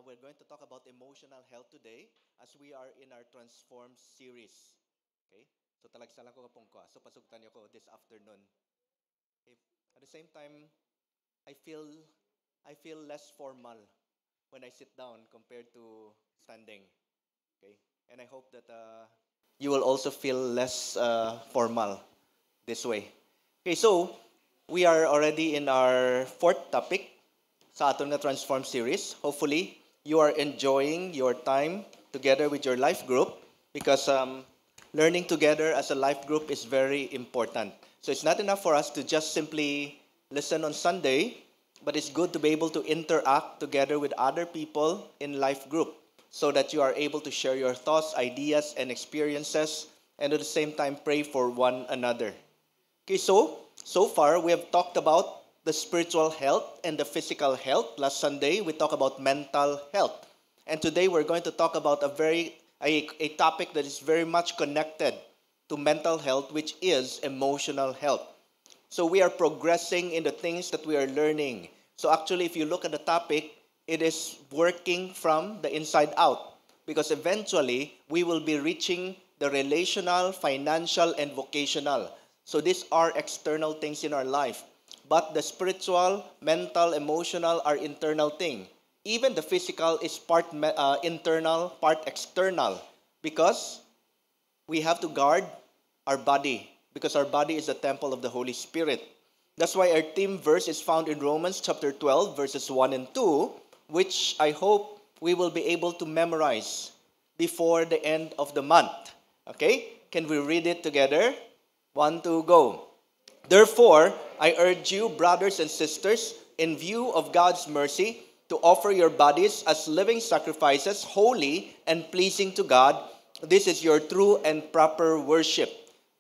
we're going to talk about emotional health today as we are in our Transform series. Okay? So talagsalan ko kapong ko. So pasugtan niyo ko this afternoon. Okay? At the same time, I feel I feel less formal when I sit down compared to standing. Okay? And I hope that you will also feel less formal this way. Okay, so we are already in our fourth topic sa aton nga Transform series. Hopefully, you are enjoying your time together with your life group because learning together as a life group is very important. So it's not enough for us to just simply listen on Sunday, but it's good to be able to interact together with other people in life group so that you are able to share your thoughts, ideas, and experiences, and at the same time pray for one another. Okay, so far we have talked about the spiritual health and the physical health. Last Sunday we talked about mental health, and today we're going to talk about a topic that is very much connected to mental health, which is emotional health. So we are progressing in the things that we are learning. So actually, if you look at the topic, it is working from the inside out because eventually we will be reaching the relational, financial, and vocational. So these are external things in our life. But the spiritual, mental, emotional are internal thing. Even the physical is part internal, part external because we have to guard our body because our body is the temple of the Holy Spirit. That's why our theme verse is found in Romans chapter 12, verses 1 and 2, which I hope we will be able to memorize before the end of the month. Okay? Can we read it together? 1, 2, go. Therefore, I urge you, brothers and sisters, in view of God's mercy, to offer your bodies as living sacrifices, holy and pleasing to God. This is your true and proper worship.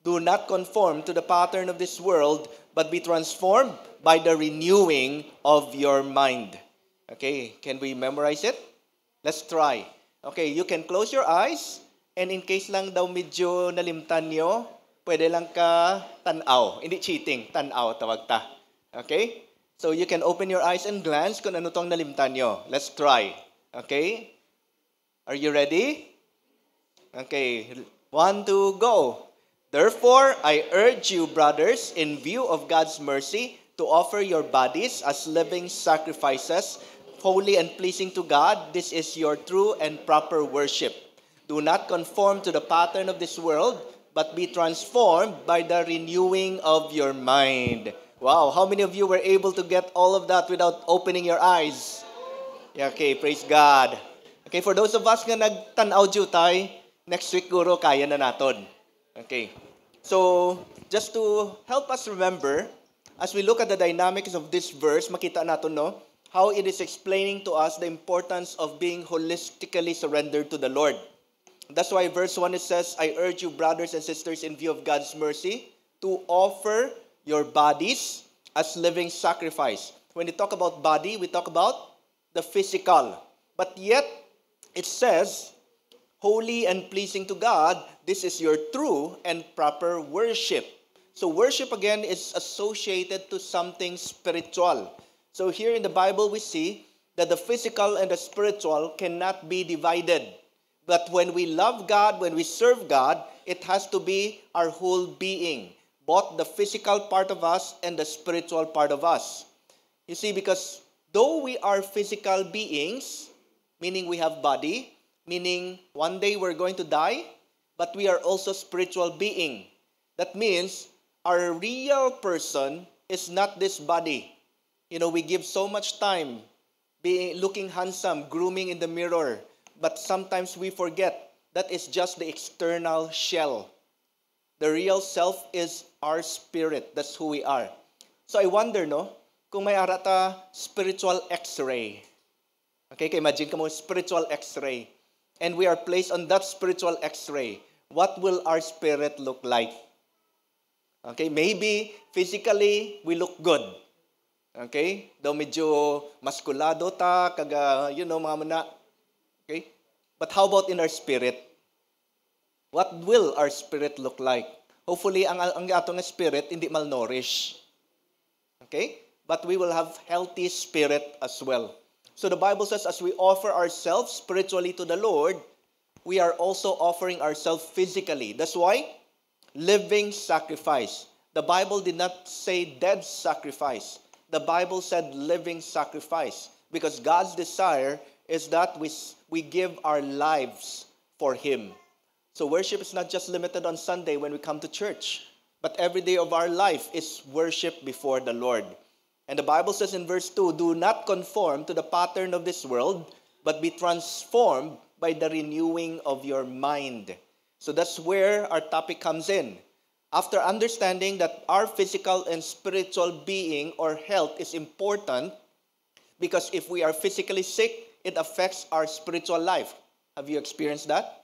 Do not conform to the pattern of this world, but be transformed by the renewing of your mind. Okay, can we memorize it? Let's try. Okay, you can close your eyes, and in case lang daw medyo nalimtan nyo, pwede lang ka tanaw. Hindi cheating, tanaw tawag ta. Okay? So you can open your eyes and glance kung ano tong nalimtan nyo. Let's try. Okay? Are you ready? Okay, 1, 2, go. Therefore, I urge you, brothers, in view of God's mercy, to offer your bodies as living sacrifices, holy and pleasing to God. This is your true and proper worship. Do not conform to the pattern of this world, but be transformed by the renewing of your mind. Wow, how many of you were able to get all of that without opening your eyes? Yeah, okay, praise God. Okay, for those of us nga nagtanaw jutay, next week guro kaya na naton. Okay. So, just to help us remember, as we look at the dynamics of this verse, makita natin, no, how it is explaining to us the importance of being holistically surrendered to the Lord. That's why verse 1 it says, I urge you, brothers and sisters, in view of God's mercy, to offer your bodies as living sacrifice. When we talk about body, we talk about the physical. But yet, it says, holy and pleasing to God, this is your true and proper worship. So worship again is associated to something spiritual. So here in the Bible we see that the physical and the spiritual cannot be divided. But when we love God, when we serve God, it has to be our whole being, both the physical part of us and the spiritual part of us. You see, because though we are physical beings, meaning we have body, meaning one day we're going to die, but we are also spiritual being. That means our real person is not this body. You know, we give so much time being looking handsome, grooming in the mirror, but sometimes we forget that is just the external shell. The real self is our spirit. That's who we are. So I wonder, no, kung may arata spiritual x-ray. Okay, imagine ka mo spiritual x-ray. And we are placed on that spiritual x-ray. What will our spirit look like? Okay, maybe physically we look good. Okay? Daw medyo maskulado ta, kaga, mga mana. Okay? But how about in our spirit? What will our spirit look like? Hopefully, ang atong spirit hindi malnourished. Okay? But we will have healthy spirit as well. So the Bible says as we offer ourselves spiritually to the Lord, we are also offering ourselves physically. That's why living sacrifice. The Bible did not say dead sacrifice. The Bible said living sacrifice because God's desire is that we give our lives for Him. So worship is not just limited on Sunday when we come to church, but every day of our life is worship before the Lord. And the Bible says in verse 2, do not conform to the pattern of this world, but be transformed by the renewing of your mind. So that's where our topic comes in. After understanding that our physical and spiritual being or health is important, because if we are physically sick, it affects our spiritual life. Have you experienced that?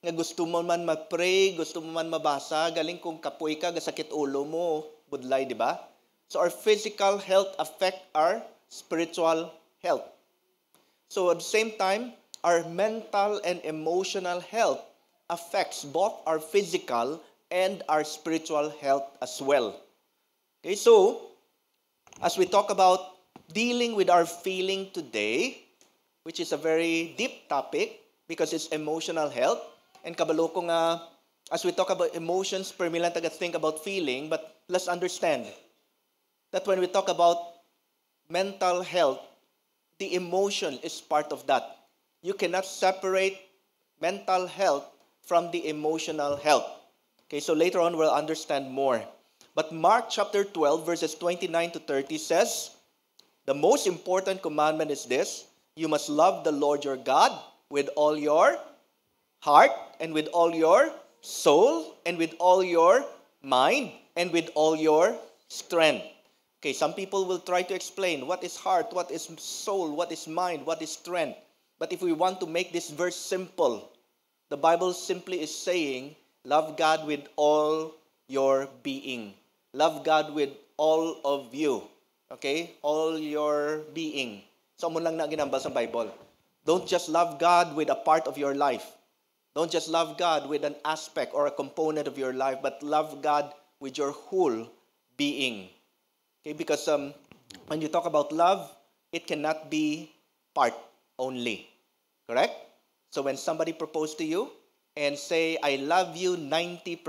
Nga gusto mo man mag-pray, gusto mo man mabasa, galing kung kapoy ka, gasakit ulo mo, budlay, di ba? So our physical health affect our spiritual health. So at the same time, our mental and emotional health affects both our physical and our spiritual health as well. Okay, so as we talk about dealing with our feeling today, which is a very deep topic because it's emotional health, and kabalo ko nga, as we talk about emotions, per milan taga think about feeling, but let's understand that when we talk about mental health, the emotion is part of that. You cannot separate mental health from the emotional health. Okay, so later on we'll understand more. But Mark chapter 12, verses 29 to 30 says, the most important commandment is this: you must love the Lord your God with all your heart, and with all your soul, and with all your mind, and with all your strength. Okay, some people will try to explain what is heart, what is soul, what is mind, what is strength. But if we want to make this verse simple, the Bible simply is saying, love God with all your being. Love God with all of you. Okay? All your being. So, mo lang na ginambal sa Bible. Don't just love God with a part of your life. Don't just love God with an aspect or a component of your life, but love God with your whole being. Okay? Because when you talk about love, it cannot be part only. Correct? So when somebody proposes to you and say, I love you 90%,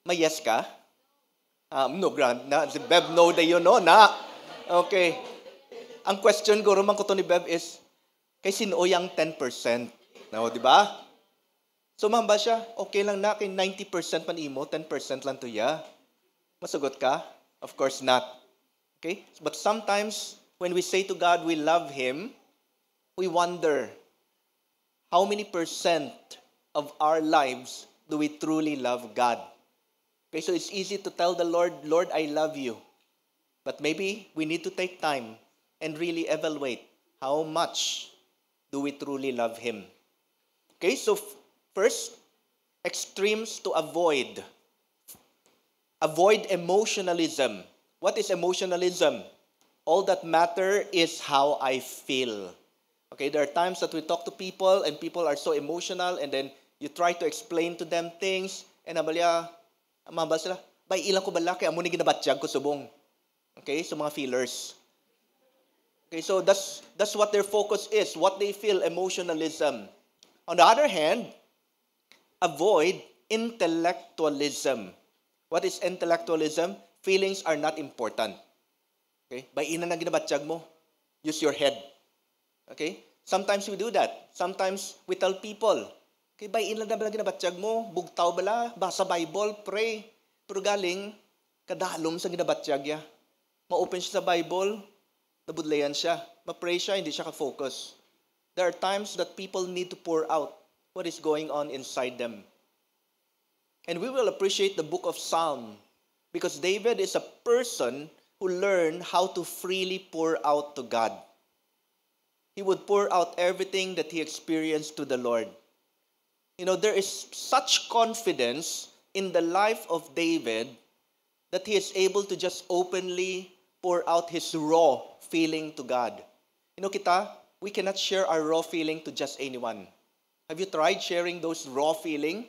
may yes ka? No, Grant. Na, si Bev, no, da yun, no, na. Okay. Ang question ko man ko to ni Bev is, kay sino yung 10%? No, di ba? So, mamba siya, okay lang na, kay 90% man imo, 10% lang to ya. Masugot ka? Of course not. Okay? But sometimes, when we say to God we love Him, we wonder, how many percent of our lives do we truly love God? Okay, so it's easy to tell the Lord, Lord, I love you. But maybe we need to take time and really evaluate how much do we truly love Him. Okay, so first, extremes to avoid. Avoid emotionalism. What is emotionalism? All that matter is how I feel. Okay, there are times that we talk to people and people are so emotional and then you try to explain to them things and nabalya, mabal sila, bay ilang ko bala kaya amo ni ginabatyag ko subong. Okay, so mga feelers. Okay, so that's what their focus is, what they feel, emotionalism. On the other hand, avoid intellectualism. What is intellectualism? Feelings are not important. Okay? Bay ina na ginabatyag mo, use your head. Okay? Sometimes we do that. Sometimes we tell people, okay, bay ina na bala ginabatyag mo, bugtaw bala, basa Bible, pray. Pero galing, kadalom sa ginabatyag ya. Ma-open siya sa Bible, nabudlayan siya. Ma-pray siya, hindi siya ka-focus. There are times that people need to pour out what is going on inside them. And we will appreciate the book of Psalm because David is a person who learned how to freely pour out to God. He would pour out everything that he experienced to the Lord. You know, there is such confidence in the life of David that he is able to just openly pour out his raw feeling to God. You know, we cannot share our raw feeling to just anyone. Have you tried sharing those raw feeling?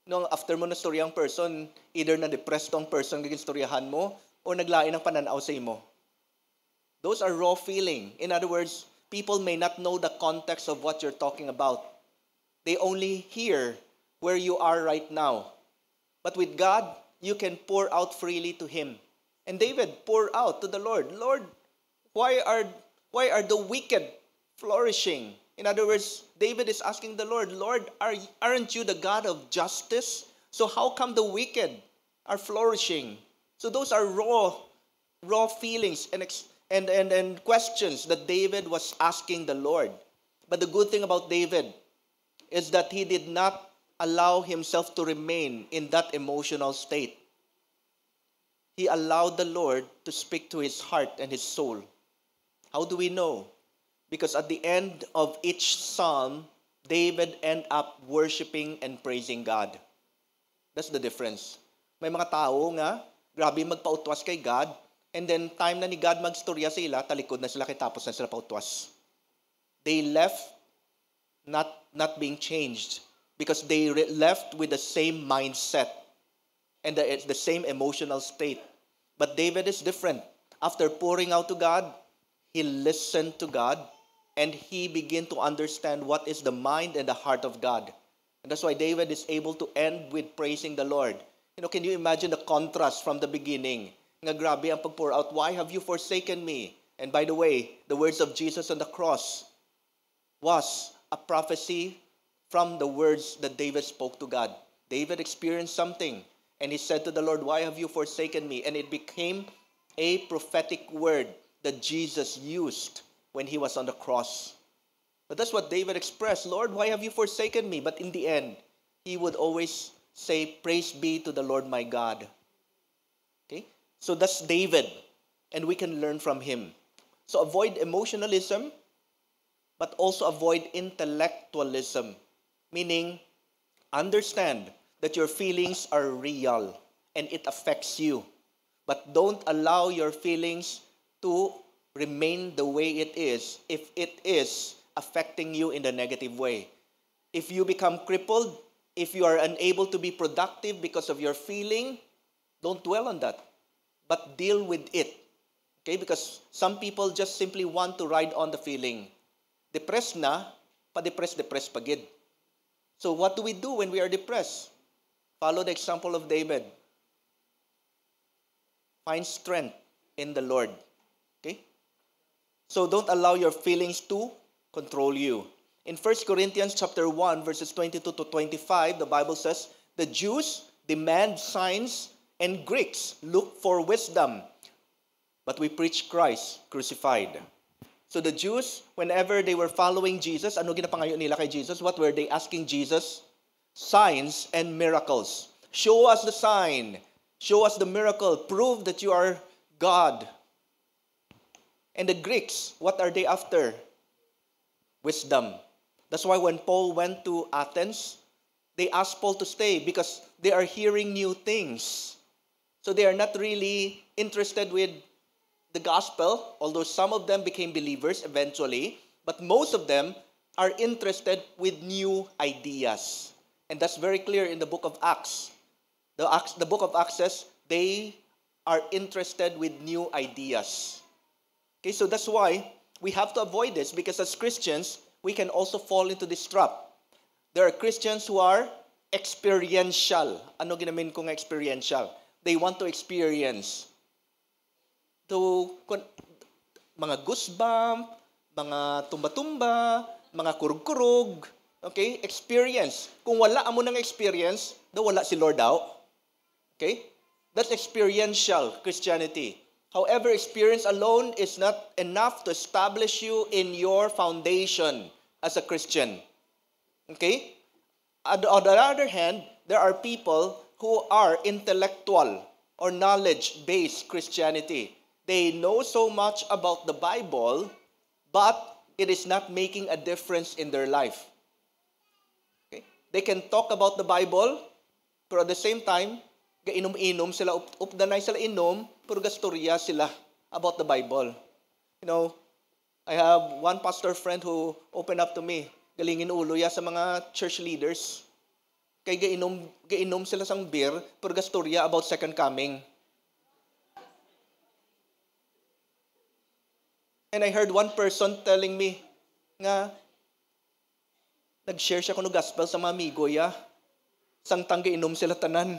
No, after mo na storyang person, either na-depressed tong person gaging storyahan mo, o naglain ng pananaw sa imo. Those are raw feeling. In other words, people may not know the context of what you're talking about. They only hear where you are right now. But with God, you can pour out freely to Him. And David poured out to the Lord, Lord, why are the wicked flourishing? In other words, David is asking the Lord, Lord, aren't you the God of justice? So how come the wicked are flourishing? So those are raw feelings and questions that David was asking the Lord. But the good thing about David is that he did not allow himself to remain in that emotional state. He allowed the Lord to speak to his heart and his soul. How do we know? Because at the end of each psalm, David end up worshiping and praising God. That's the difference. May mga tao nga, grabe magpautwas kay God, and then time na ni God magstorya sila, talikod na sila kay tapos na sila pautwas. They left not being changed because they left with the same mindset and the same emotional state. But David is different. After pouring out to God, he listened to God and he began to understand what is the mind and the heart of God. And that's why David is able to end with praising the Lord. Can you imagine the contrast from the beginning? Nga grabe ang pag-pour out, why have you forsaken me? And by the way, the words of Jesus on the cross was a prophecy from the words that David spoke to God. David experienced something, and he said to the Lord, why have you forsaken me? And it became a prophetic word that Jesus used when he was on the cross. But that's what David expressed, Lord, why have you forsaken me? But in the end, he would always say, praise be to the Lord my God. Okay? So that's David, and we can learn from him. So avoid emotionalism, but also avoid intellectualism, meaning understand that your feelings are real and it affects you. But don't allow your feelings to remain the way it is if it is affecting you in a negative way. If you become crippled, if you are unable to be productive because of your feeling, don't dwell on that, but deal with it. Okay? Because some people just simply want to ride on the feeling. Depressed na, depressed pagid. So what do we do when we are depressed? Follow the example of David. Find strength in the Lord. Okay? So don't allow your feelings to control you. In 1 Corinthians chapter 1, verses 22 to 25, the Bible says, the Jews demand signs and Greeks look for wisdom, but we preach Christ crucified. So the Jews, whenever they were following Jesus, ano ginapangayo nila kay Jesus? What were they asking Jesus? Signs and miracles. Show us the sign. Show us the miracle. Prove that you are God. And the Greeks, what are they after? Wisdom. That's why when Paul went to Athens, they asked Paul to stay because they are hearing new things. So they are not really interested with the gospel, although some of them became believers eventually, but most of them are interested with new ideas. And that's very clear in the book of Acts. The book of Acts says they are interested with new ideas. Okay, so that's why we have to avoid this, because as Christians, we can also fall into this trap. There are Christians who are experiential. Ano ginamin ko nga experiential? They want to experience. Mga goosebump, mga tumba-tumba, mga kurug-kurug, okay? Experience. Kung wala amo ng experience, wala si Lord daw. Okay? That's experiential Christianity. However, experience alone is not enough to establish you in your foundation as a Christian. Okay? On the other hand, there are people who are intellectual or knowledge-based Christianity. They know so much about the Bible, but it is not making a difference in their life. Okay? They can talk about the Bible, pero at the same time, gainom-inom sila, updanay sila inom, pero gastorya sila about the Bible. I have one pastor friend who opened up to me, galingin ulo ya sa mga church leaders. Kay gainom sila sang beer, pero gastorya about second coming. And I heard one person telling me nga, nag-share siya kuno gospel sa mga amigo ya. Sang tangga inom sila tanan.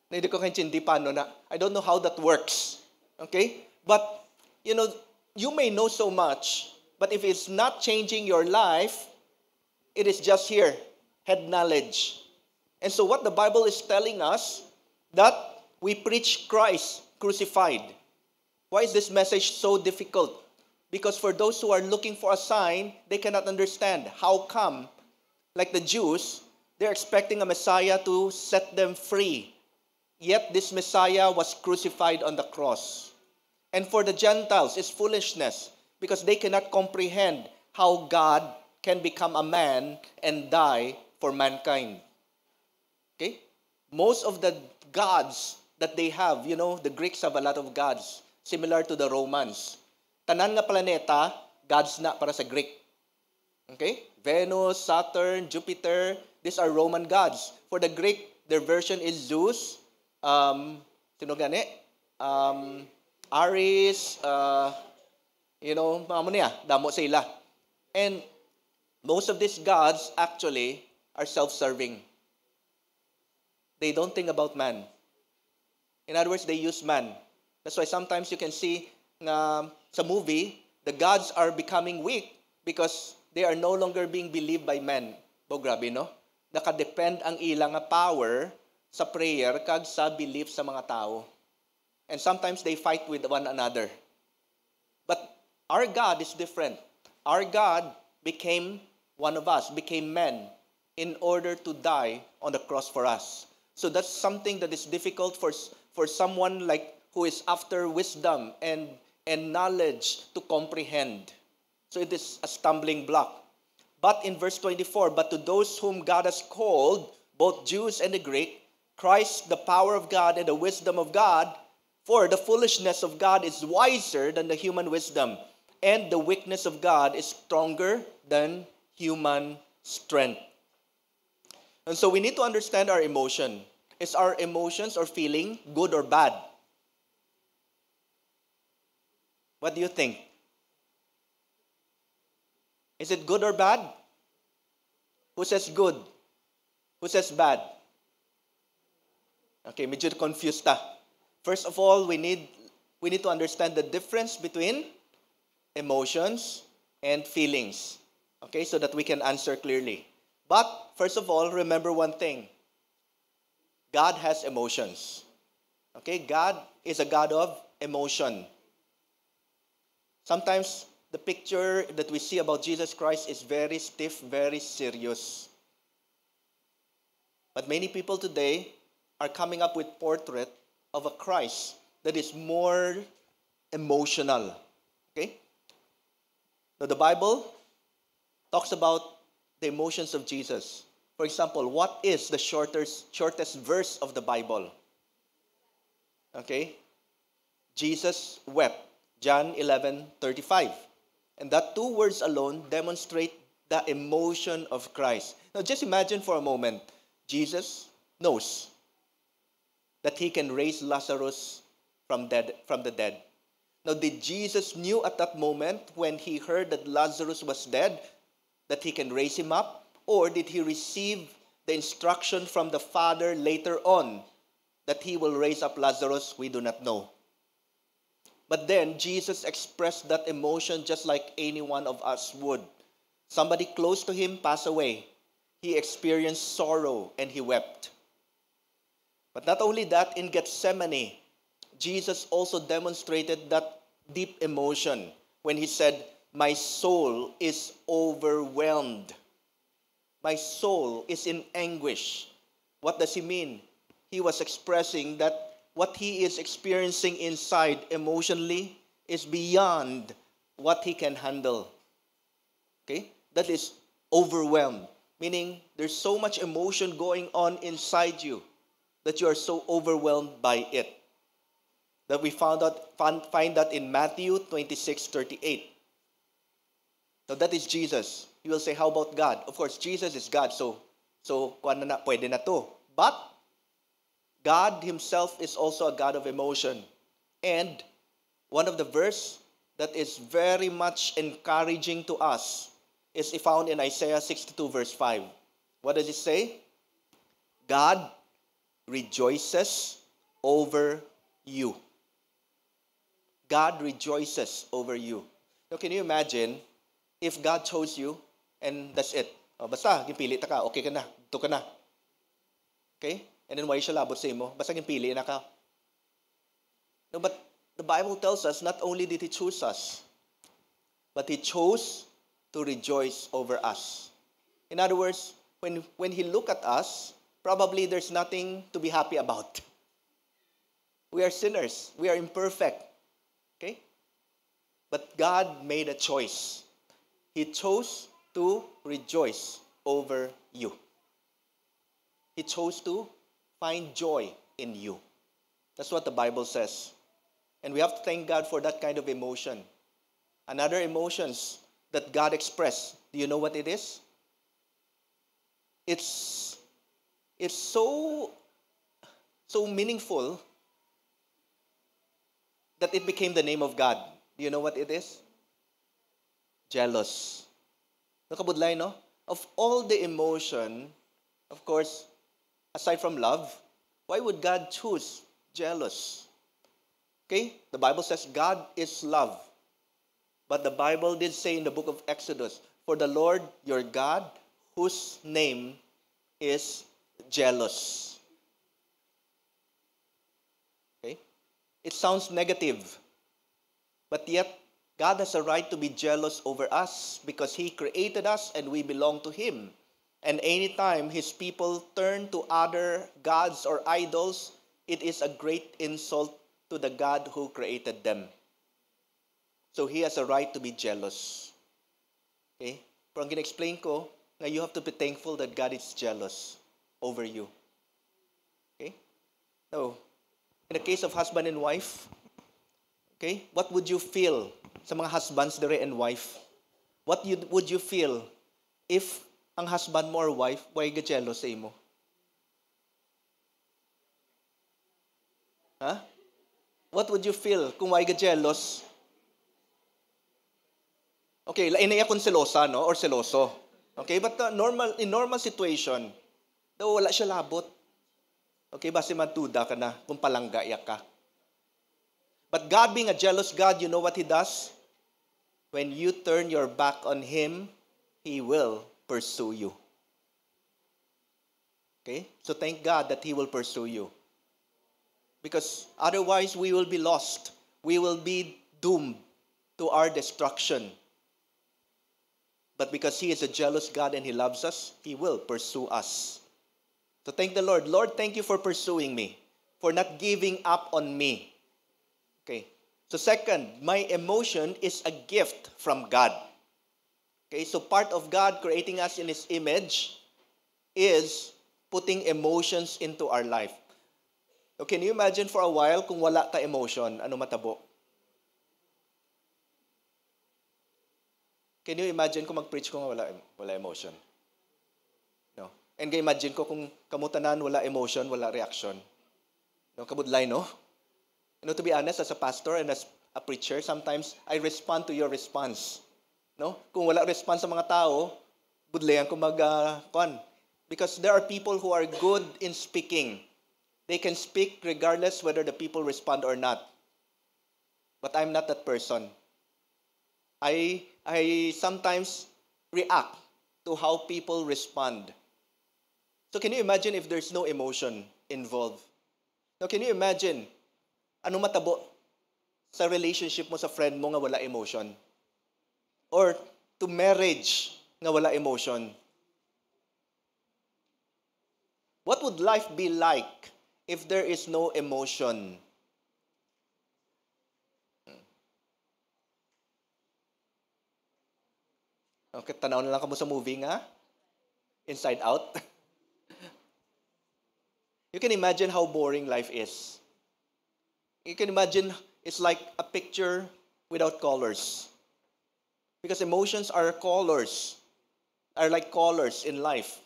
Na hindi ko kaintindi paano na. I don't know how that works. Okay? But, you may know so much, but if it's not changing your life, it is just here, head knowledge. And so what the Bible is telling us, that we preach Christ crucified. Why is this message so difficult? Because for those who are looking for a sign, they cannot understand how come, like the Jews, they're expecting a Messiah to set them free. Yet this Messiah was crucified on the cross. And for the Gentiles, it's foolishness because they cannot comprehend how God can become a man and die for mankind. Okay? Most of the gods that they have, the Greeks have a lot of gods, similar to the Romans. Tanan nga planeta, gods na para sa Greek. Okay? Venus, Saturn, Jupiter, these are Roman gods. For the Greek, their version is Zeus, sino gani? Ares, mga mo niya, damo sila. And most of these gods actually are self-serving. They don't think about man. In other words, they use man. That's why sometimes you can see sa movie, the gods are becoming weak because they are no longer being believed by men. Grabe, no? Nakadepend ang ilang power sa prayer kag sa belief sa mga tao. And sometimes they fight with one another. But our God is different. Our God became one of us, became man, in order to die on the cross for us. So that's something that is difficult for someone like who is after wisdom and knowledge to comprehend. So it is a stumbling block. But in verse 24, but to those whom God has called, both Jews and the Greek, Christ, the power of God and the wisdom of God, for the foolishness of God is wiser than the human wisdom, and the weakness of God is stronger than human strength. And so we need to understand our emotion. Is our emotions or feeling good or bad? What do you think? Is it good or bad? Who says good? Who says bad? Okay, medyo confused ta. First of all, we need to understand the difference between emotions and feelings. Okay, so that we can answer clearly. But first of all, remember one thing. God has emotions. Okay, God is a God of emotion. Sometimes the picture that we see about Jesus Christ is very stiff, very serious. But many people today are coming up with portrait of a Christ that is more emotional. Okay? Now the Bible talks about the emotions of Jesus. For example, what is the shortest verse of the Bible? Okay? Jesus wept. John 11:35. And that two words alone demonstrate the emotion of Christ. Now just imagine for a moment, Jesus knows that he can raise Lazarus from the dead. Now did Jesus knew at that moment when he heard that Lazarus was dead that he can raise him up? Or did he receive the instruction from the Father later on that he will raise up Lazarus? We do not know. But then Jesus expressed that emotion just like any one of us would. Somebody close to him passed away. He experienced sorrow and he wept. But not only that, in Gethsemane, Jesus also demonstrated that deep emotion when he said, "My soul is overwhelmed. My soul is in anguish." What does he mean? He was expressing that what he is experiencing inside emotionally is beyond what he can handle. Okay? That is overwhelmed. Meaning, there's so much emotion going on inside you that you are so overwhelmed by it. That we find that in Matthew 26:38. Now that is Jesus. You will say, how about God? Of course, Jesus is God, so pwede na to. But God himself is also a God of emotion. And one of the verse that is very much encouraging to us is found in Isaiah 62 verse 5. What does it say? God rejoices over you. God rejoices over you. Now, can you imagine if God chose you and that's it? O, basta, gipili ta ka, okay ka na, ito ka na. Okay? And then, why siya labot sa imo? Basta gipili na ka. No, but the Bible tells us not only did He choose us, but He chose to rejoice over us. In other words, when He looked at us, probably there's nothing to be happy about. We are sinners. We are imperfect. Okay? But God made a choice. He chose to rejoice over you. He chose to find joy in you. That's what the Bible says. And we have to thank God for that kind of emotion. Another emotions that God expressed, do you know what it is? It's so meaningful that it became the name of God. Do you know what it is? Jealous. Nakabudlay, no? Of all the emotion, of course, aside from love, why would God choose jealous? Okay? The Bible says God is love. But the Bible did say in the book of Exodus, for the Lord your God, whose name is jealous. Okay? It sounds negative. But yet, God has a right to be jealous over us because He created us and we belong to Him. And anytime His people turn to other gods or idols, it is a great insult to the God who created them. So He has a right to be jealous. Okay? Pero ang gina-explain ko, na you have to be thankful that God is jealous over you. Okay? So, in the case of husband and wife, okay, what would you feel sa mga husbands dire and wife? What would you feel if ang husband mo or wife why jealous sa imo? Huh? What would you feel kung why jealous? Okay, lain na kung selosa, no? Or seloso. Okay, but in normal situation, daw wala siya labot. Okay, base matuda ka na kung palangga iyak ka. But God being a jealous God, you know what He does? When you turn your back on Him, He will pursue you. Okay? So thank God that He will pursue you. Because otherwise we will be lost. We will be doomed to our destruction. But because He is a jealous God and He loves us, He will pursue us. So thank the Lord. Lord, thank you for pursuing me, for not giving up on me. Okay. So second, my emotion is a gift from God. Okay, so part of God creating us in His image is putting emotions into our life. So can you imagine for a while kung wala ta emotion, ano matabo? Can you imagine kung mag-preach ko nga wala emotion? No. And imagine ko kung kamutanan wala emotion, wala reaction. No, kabudlay, no? You know, to be honest, as a pastor and as a preacher, sometimes I respond to your response. No? Kung wala response sa mga tao, budlayan ko because there are people who are good in speaking. They can speak regardless whether the people respond or not. But I'm not that person. I sometimes react to how people respond. So can you imagine if there's no emotion involved? Now, can you imagine ano matabo sa relationship mo sa friend mo nga wala emotion? Or to marriage nga wala emotion? What would life be like if there is no emotion? Okay, tanaw na lang kamo sa movie nga, Inside Out. You can imagine how boring life is. You can imagine it's like a picture without colors. Because emotions are colors, are like colors in life.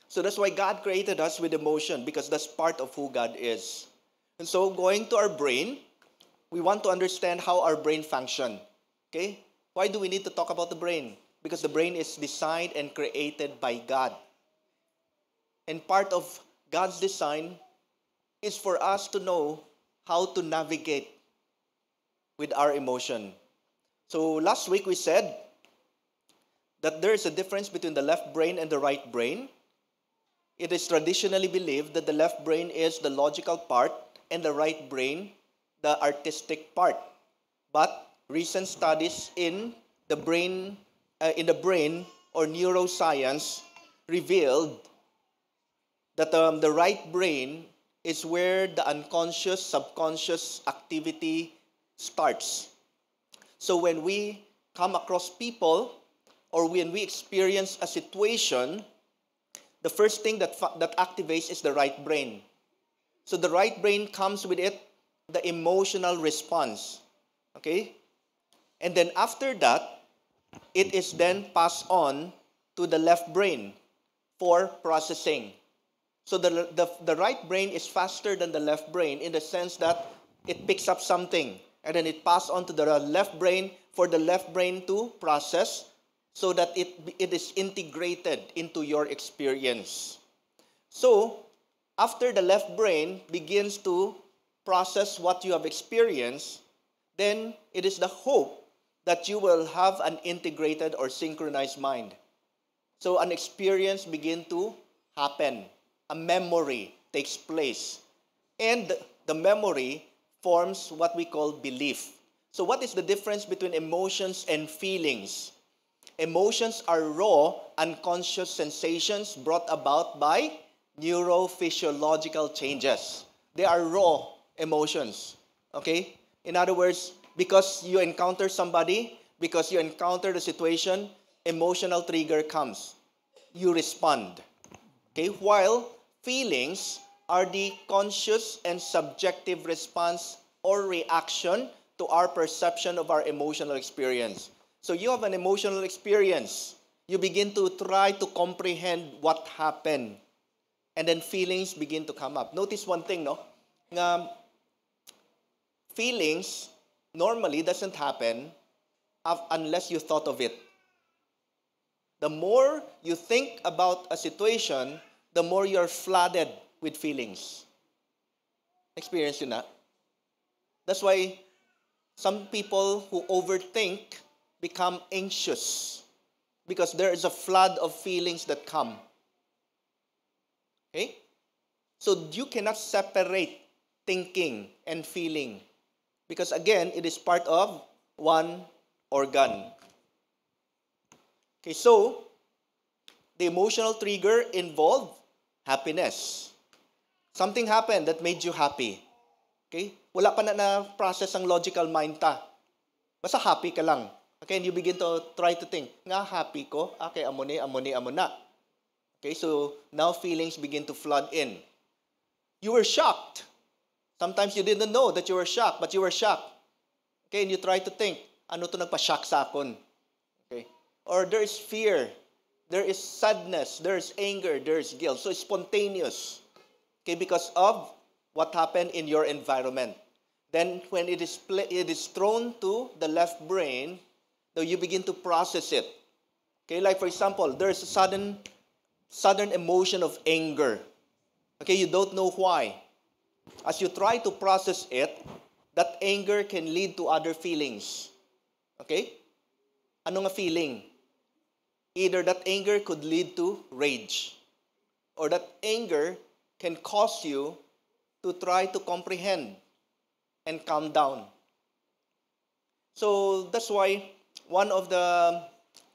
So that's why God created us with emotion, because that's part of who God is. And so going to our brain, we want to understand how our brain functions. Okay? Why do we need to talk about the brain? Because the brain is designed and created by God. And part of God's design is for us to know how to navigate with our emotion. So last week we said that there is a difference between the left brain and the right brain. It is traditionally believed that the left brain is the logical part and the right brain the artistic part. But recent studies in the brain or neuroscience revealed that the right brain is where the unconscious, subconscious activity starts. So when we come across people or when we experience a situation, the first thing that activates is the right brain. So the right brain comes with it the emotional response. Okay? And then after that, it is then passed on to the left brain for processing. So the right brain is faster than the left brain in the sense that it picks up something and then it passes on to the left brain for the left brain to process so that it is integrated into your experience. So, after the left brain begins to process what you have experienced, then it is the hope that you will have an integrated or synchronized mind. So an experience begins to happen. A memory takes place. And the memory forms what we call belief. So what is the difference between emotions and feelings? Emotions are raw, unconscious sensations brought about by neurophysiological changes. They are raw emotions. Okay? In other words, because you encounter somebody, because you encounter the situation, emotional trigger comes. You respond. Okay? While feelings are the conscious and subjective response or reaction to our perception of our emotional experience. So you have an emotional experience. You begin to try to comprehend what happened. And then feelings begin to come up. Notice one thing, no? Feelings normally doesn't happen unless you thought of it. The more you think about a situation, the more you're flooded with feelings. Experience yun na? That's why some people who overthink become anxious because there is a flood of feelings that come. Okay? So you cannot separate thinking and feeling because again, it is part of one organ. Okay, so the emotional trigger involved happiness. Something happened that made you happy. Okay? Wala pa na-process ang logical mind ta. Basta happy ka lang. Okay, and you begin to try to think, nga happy ko, okay, amo na. Okay, so now feelings begin to flood in. You were shocked. Sometimes you didn't know that you were shocked, but you were shocked. Okay, and you try to think, ano to nagpa-shock sa akon? Okay, or there is fear, there is sadness, there is anger, there is guilt. So it's spontaneous. Okay, because of what happened in your environment. Then when it is thrown to the left brain, so you begin to process it. Okay, like for example, there's a sudden emotion of anger. Okay, you don't know why. As you try to process it, that anger can lead to other feelings. Okay? Ano nga feeling? Either that anger could lead to rage, or that anger can cause you to try to comprehend and calm down. So that's why one of the,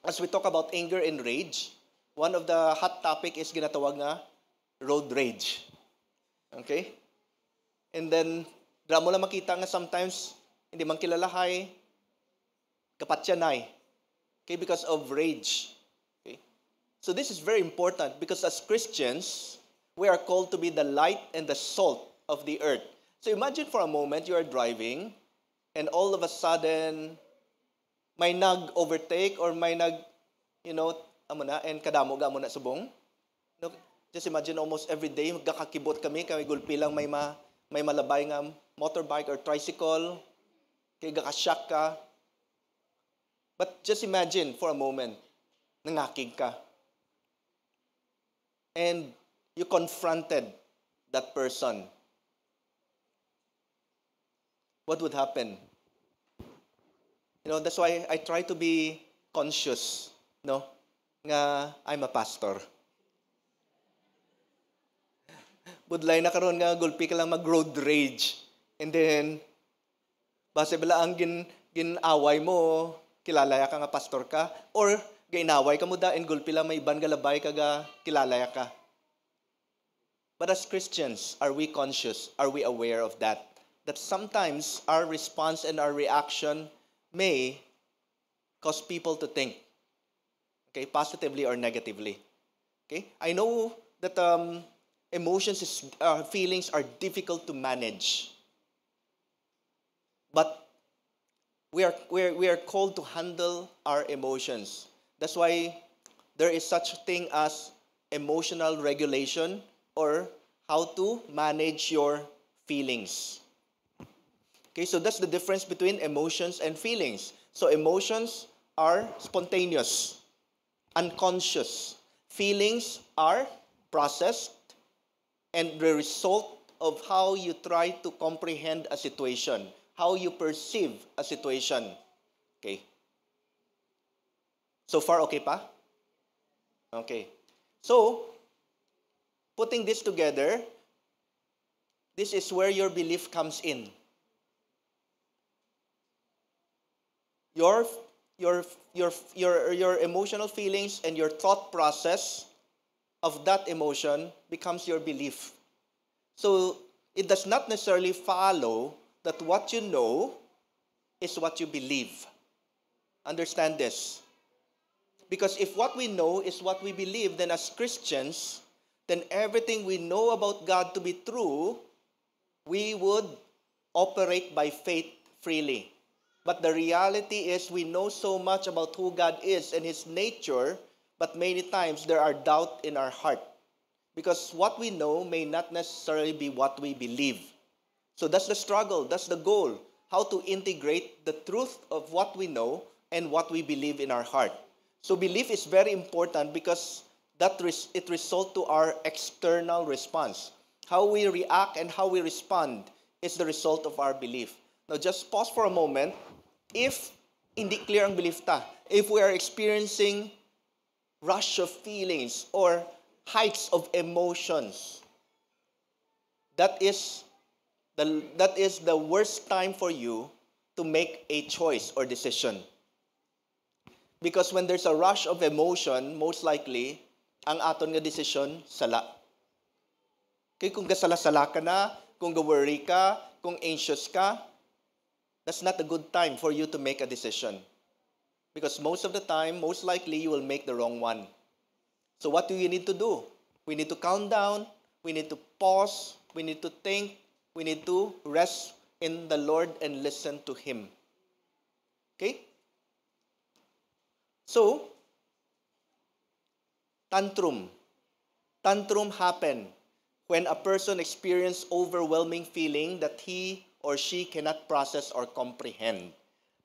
as we talk about anger and rage, one of the hot topic is ginatawag nga road rage. Okay? And then, dra mo lang makita nga sometimes, hindi man kilalahay, kapatyanay. Okay? Because of rage. Okay? So this is very important because as Christians, we are called to be the light and the salt of the earth. So imagine for a moment you are driving and all of a sudden, may nag-overtake or may amo na, and kadamo ga mo na subong. No, just imagine almost every day, magkakakibot kami gulpi lang may malabay nga motorbike or tricycle, kay gakashock ka. But just imagine for a moment, nangakig ka. And you confronted that person. What would happen? That's why I try to be conscious, no? Nga I'm a pastor. Budlay na karon nga gulpi ka lang mag-road rage. And then base bala ang ginaway mo, kilalaya ka nga pastor ka, or gainaway ka mo da and gulpi lang may iban galabay ka ga kilalaya ka. But as Christians, are we conscious? Are we aware of that? That sometimes our response and our reaction may cause people to think, okay, positively or negatively. Okay, I know that feelings are difficult to manage, but we are called to handle our emotions. That's why there is such a thing as emotional regulation, or how to manage your feelings. Okay, so that's the difference between emotions and feelings. So emotions are spontaneous, unconscious. Feelings are processed and the result of how you try to comprehend a situation, how you perceive a situation. Okay. So far, okay pa? Okay. So, putting this together, this is where your belief comes in. Your emotional feelings and your thought process of that emotion becomes your belief. So it does not necessarily follow that what you know is what you believe. Understand this. Because if what we know is what we believe, then as Christians, then everything we know about God to be true, we would operate by faith freely. But the reality is we know so much about who God is and His nature, but many times there are doubt in our heart. Because what we know may not necessarily be what we believe. So that's the struggle, that's the goal. How to integrate the truth of what we know and what we believe in our heart. So belief is very important because it results to our external response. How we react and how we respond is the result of our belief. Now just pause for a moment. If hindi clear ang belief ta, if we are experiencing rush of feelings or heights of emotions, that is the worst time for you to make a choice or decision. Because when there's a rush of emotion, most likely, ang aton nga decision, sala. Kaya kung gasala-sala ka na, kung ga-worry ka, kung anxious ka, that's not a good time for you to make a decision. Because most of the time, most likely, you will make the wrong one. So what do you need to do? We need to calm down. We need to pause. We need to think. We need to rest in the Lord and listen to Him. Okay? So, tantrum. Tantrum happen when a person experiences overwhelming feeling that he or she cannot process or comprehend.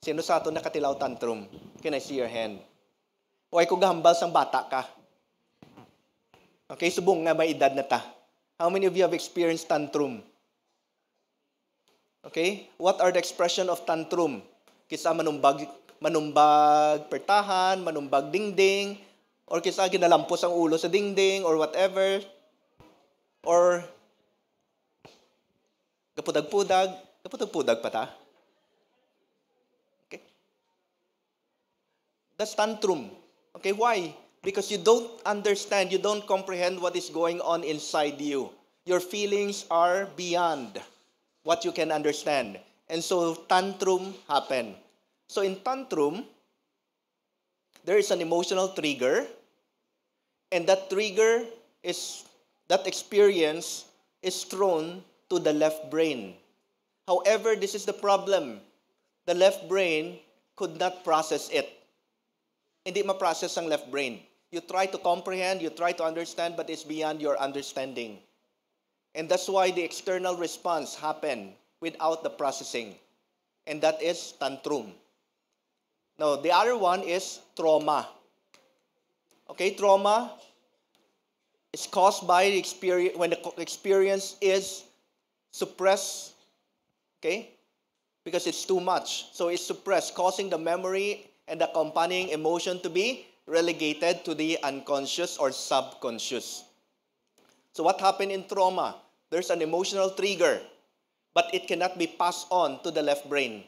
Sino sa ato nakatilaw tantrum? Can I see your hand? O ay kung gahambal sang bata ka? Okay, subong nga may edad na ta. How many of you have experienced tantrum? Okay, what are the expression of tantrum? Kisa manumbag pertahan, manumbag dingding, or kisa ginalampos ang ulo sa dingding, or whatever, or gapudag-pudag pa ta. Okay, that's tantrum. Okay, why? Because you don't understand, you don't comprehend what is going on inside you. Your feelings are beyond what you can understand. And so tantrum happen. So in tantrum, there is an emotional trigger, and that experience is thrown to the left brain. However, this is the problem. The left brain could not process it. Hindi ma-process ang left brain. You try to comprehend, you try to understand, but it's beyond your understanding. And that's why the external response happen without the processing. And that is tantrum. No, the other one is trauma. Okay, trauma is caused by the experience when the experience is suppressed, okay? Because it's too much. So it's suppressed, causing the memory and the accompanying emotion to be relegated to the unconscious or subconscious. So what happened in trauma? There's an emotional trigger, but it cannot be passed on to the left brain.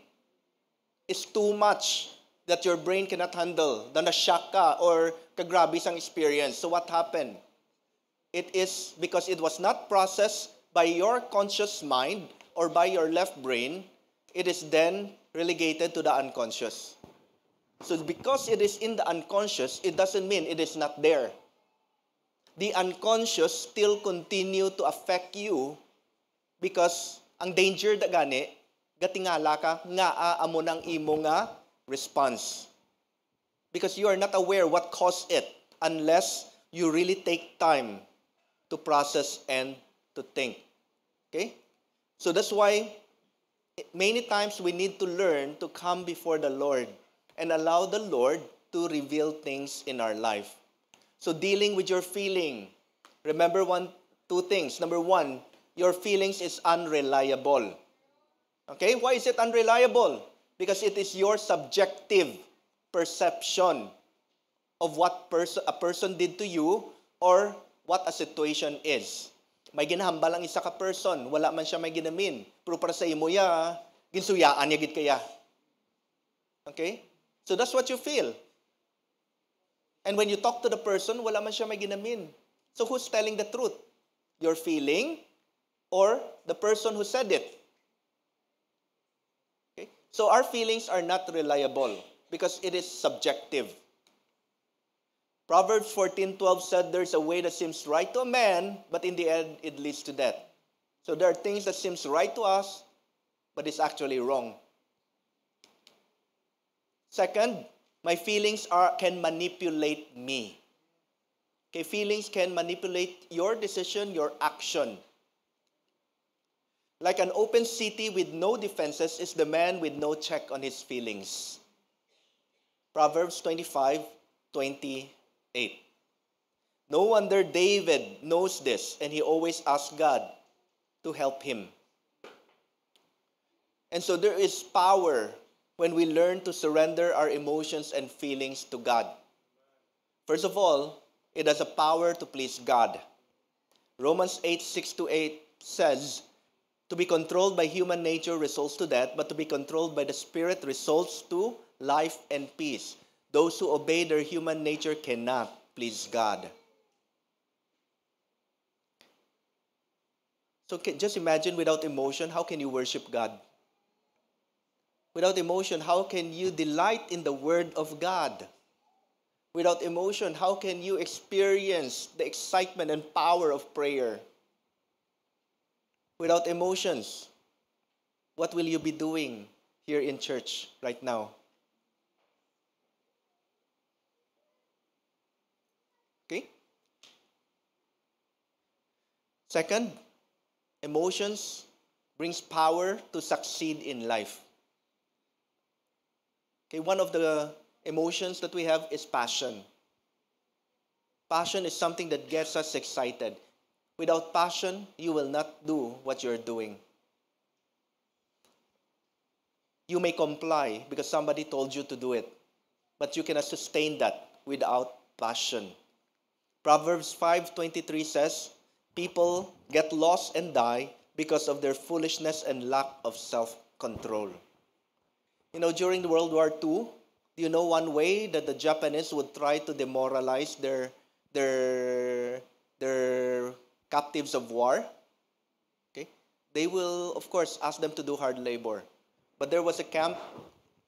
It's too much that your brain cannot handle. Na-shock ka or kagrabe sang experience. So what happened? It is because it was not processed by your conscious mind or by your left brain, it is then relegated to the unconscious. So because it is in the unconscious, it doesn't mean it is not there. The unconscious still continue to affect you because ang danger da gani, gatingala ka, nga amo ng imo nga response. Because you are not aware what caused it unless you really take time to process and to think. Okay? So that's why many times we need to learn to come before the Lord and allow the Lord to reveal things in our life. So dealing with your feeling, remember two things. Number one, your feelings is unreliable. Okay? Why is it unreliable? Because it is your subjective perception of what a person did to you or what a situation is. May ginahambal ang isa ka person, wala man siya may ginamin. Pero para sa imo ya, ginsuyaan niya gid kaya. Okay? So that's what you feel. And when you talk to the person, wala man siya may ginamin. So who's telling the truth? Your feeling or the person who said it? Okay? So our feelings are not reliable because it is subjective. Proverbs 14:12 said there's a way that seems right to a man, but in the end, it leads to death. So there are things that seems right to us, but it's actually wrong. Second, my feelings can manipulate me. Okay, feelings can manipulate your decision, your action. Like an open city with no defenses is the man with no check on his feelings. Proverbs 25:28. No wonder David knows this, and he always asks God to help him. And so there is power when we learn to surrender our emotions and feelings to God. First of all, it has a power to please God. Romans 8:6-8 says, to be controlled by human nature results to death, but to be controlled by the Spirit results to life and peace. Those who obey their human nature cannot please God. So just imagine, without emotion, how can you worship God? Without emotion, how can you delight in the Word of God? Without emotion, how can you experience the excitement and power of prayer? Without emotions, what will you be doing here in church right now? Okay? Second, emotions brings power to succeed in life. Okay, one of the emotions that we have is passion. Passion is something that gets us excited. Without passion, you will not do what you're doing. You may comply because somebody told you to do it, but you cannot sustain that without passion. Proverbs 5:23 says, people get lost and die because of their foolishness and lack of self-control. You know, during World War II, do you know one way that the Japanese would try to demoralize their captives of war? Okay? They will, of course, ask them to do hard labor. But there was a camp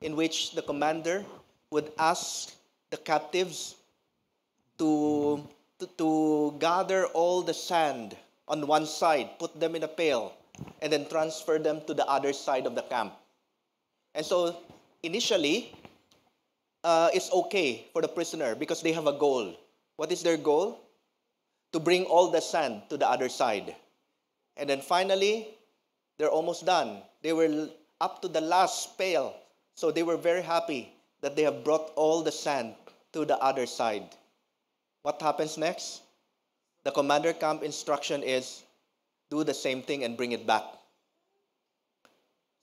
in which the commander would ask the captives to gather all the sand on one side, put them in a pail, and then transfer them to the other side of the camp. And so, initially, it's okay for the prisoner because they have a goal. What is their goal? To bring all the sand to the other side. And then finally, they're almost done. They were up to the last pail. So they were very happy. that they have brought all the sand to the other side. What happens next? The commander camp instruction is do the same thing and bring it back.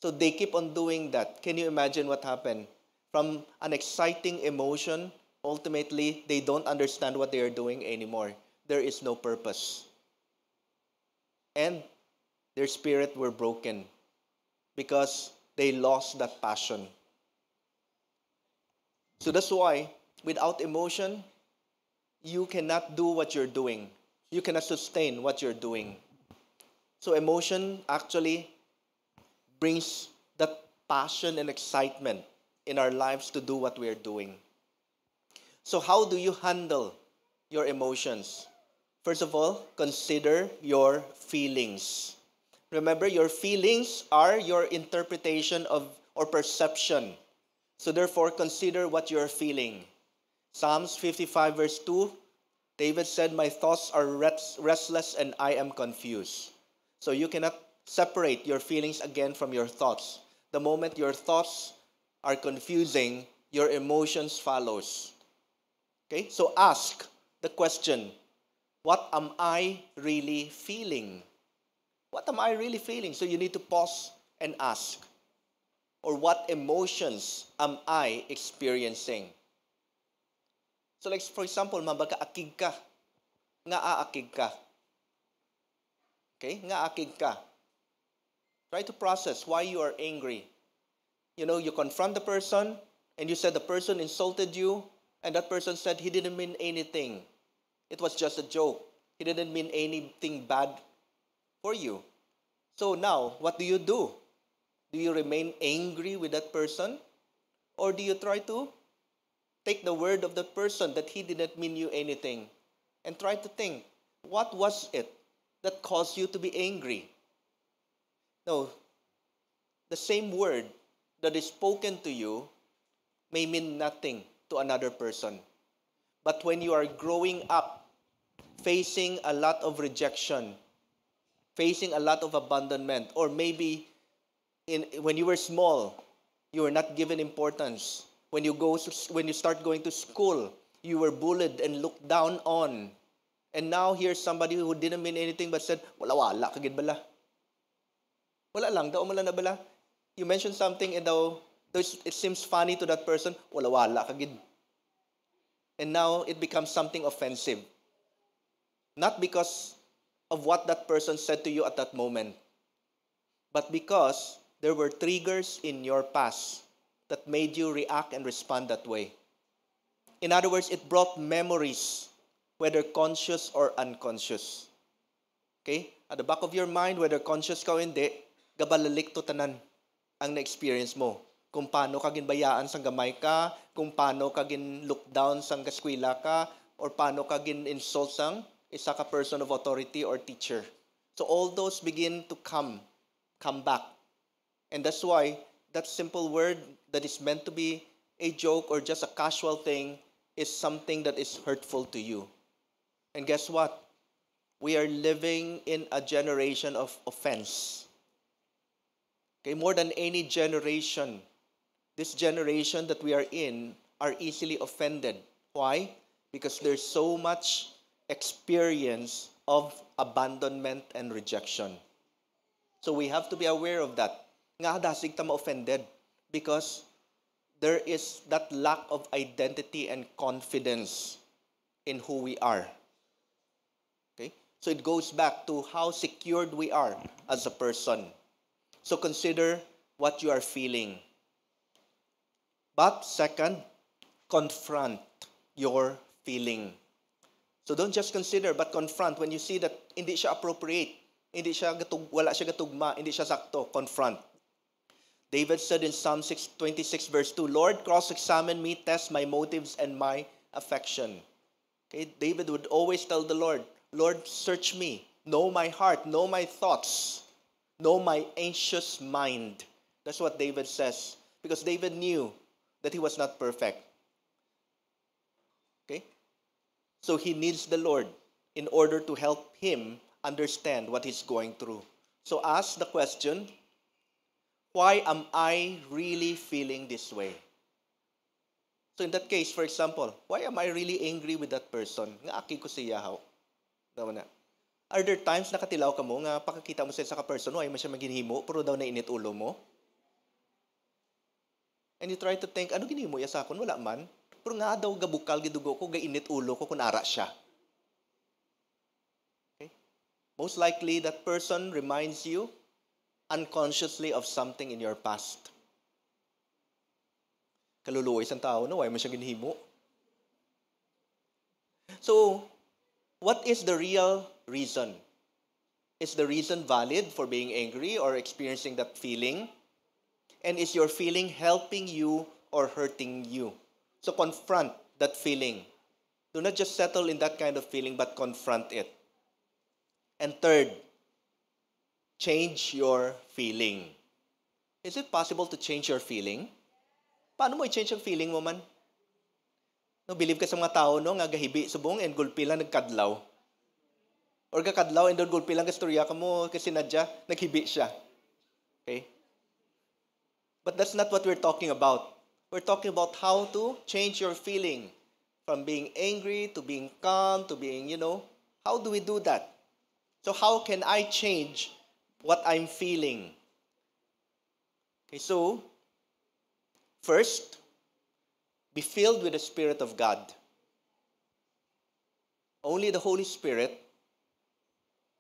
So they keep on doing that. Can you imagine what happened? From an exciting emotion, ultimately, they don't understand what they are doing anymore. There is no purpose. And their spirit were broken because they lost that passion. So that's why, without emotion, you cannot do what you're doing. You cannot sustain what you're doing. So emotion actually brings that passion and excitement in our lives to do what we are doing. So how do you handle your emotions? First of all, consider your feelings. Remember, your feelings are your interpretation of or perception. So therefore, consider what you're feeling. Psalms 55 verse 2, David said, my thoughts are restless and I am confused. So you cannot separate your feelings again from your thoughts. The moment your thoughts are confusing, your emotions follows. Okay? So ask the question, what am I really feeling? What am I really feeling? So you need to pause and ask. Or what emotions am I experiencing? So like for example, mabaka-akig ka. Nga-aakig ka. Okay? Nga-akig ka. Try to process why you are angry. You know, you confront the person and you said the person insulted you and that person said he didn't mean anything. It was just a joke. He didn't mean anything bad for you. So now, what do? Do you remain angry with that person? Or do you try to take the word of that person that he didn't mean you anything and try to think, what was it that caused you to be angry? No, the same word that is spoken to you may mean nothing to another person. But when you are growing up, facing a lot of rejection, facing a lot of abandonment, or maybe when you were small, you were not given importance. When you start going to school, you were bullied and looked down on. And now here's somebody who didn't mean anything but said, wala kagid bala. Wala lang, daw mo lang na bala. You mentioned something and daw, it seems funny to that person, wala kagid. And now it becomes something offensive. Not because of what that person said to you at that moment, but because there were triggers in your past that made you react and respond that way. In other words, it brought memories, whether conscious or unconscious. Okay? At the back of your mind, whether conscious ka o hindi, gabalalik to tanan ang na-experience mo. Kung paano ka ginbayaan sang gamay ka, kung paano ka gin-look down sang kaskwila ka, or paano ka gin-insult sang isa ka person of authority or teacher. So all those begin to come back. And that's why that simple word that is meant to be a joke or just a casual thing is something that is hurtful to you. And guess what? We are living in a generation of offense. Okay, more than any generation, this generation that we are in are easily offended. Why? Because there's so much experience of abandonment and rejection. So we have to be aware of that. Nga dasig ta ma-offended because there is that lack of identity and confidence in who we are. Okay? So it goes back to how secured we are as a person. So consider what you are feeling. But second, confront your feeling. So don't just consider, but confront. When you see that hindi siya appropriate, wala siya gatugma, hindi siya sakto, confront. David said in Psalm 26 verse 2, Lord, cross-examine me, test my motives and my affection. Okay, David would always tell the Lord, Lord, search me, know my heart, know my thoughts, know my anxious mind. That's what David says. Because David knew that he was not perfect. Okay? So he needs the Lord in order to help him understand what he's going through. So ask the question, why am I really feeling this way? So in that case, for example, why am I really angry with that person? Nga aki ko siya how. Daw na. Are there times nakatilaw ka mo nga pakakita mo sa ka-person, why man siya maginhimo, pero daw na init ulo mo? And you try to think, ano ginhimo ya sa akon? Wala man. Pero nga daw gabukal gidugo ko, gainit ulo ko kung ara siya. Okay? Most likely, that person reminds you unconsciously of something in your past. Kaluluwa isang tao, no? Why man siya ginhimo? So, what is the real reason? Is the reason valid for being angry or experiencing that feeling? And is your feeling helping you or hurting you? So confront that feeling. Do not just settle in that kind of feeling, but confront it. And third, change your feeling. Is it possible to change your feeling? Paano mo i-change ang feeling mo man? No, believe ka sa mga tao, no, nga gahibi subong and gulpi lang nagkadlaw. Or kakadlaw and doon gulpi lang kastorya ka mo kasi nadya, naghibi siya. Okay? But that's not what we're talking about. We're talking about how to change your feeling from being angry to being calm to being, how do we do that? So how can I change what I'm feeling? Okay, so first, be filled with the Spirit of God. Only the Holy Spirit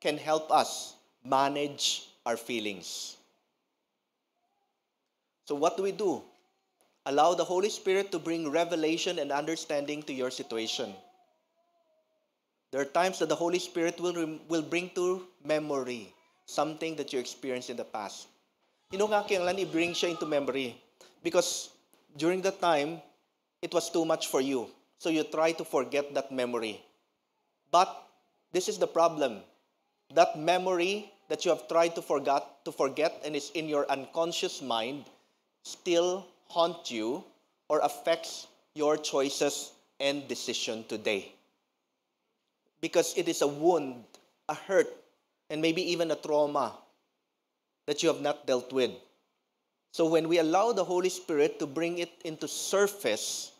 can help us manage our feelings. So what do? Allow the Holy Spirit to bring revelation and understanding to your situation. There are times that the Holy Spirit will bring to memory something that you experienced in the past. Nga kailangan i-bring siya into memory because during that time, it was too much for you. So you try to forget that memory. But this is the problem. That memory that you have tried to forget and is in your unconscious mind still haunt you or affects your choices and decision today. Because it is a wound, a hurt, and maybe even a trauma that you have not dealt with. So when we allow the Holy Spirit to bring it into surface,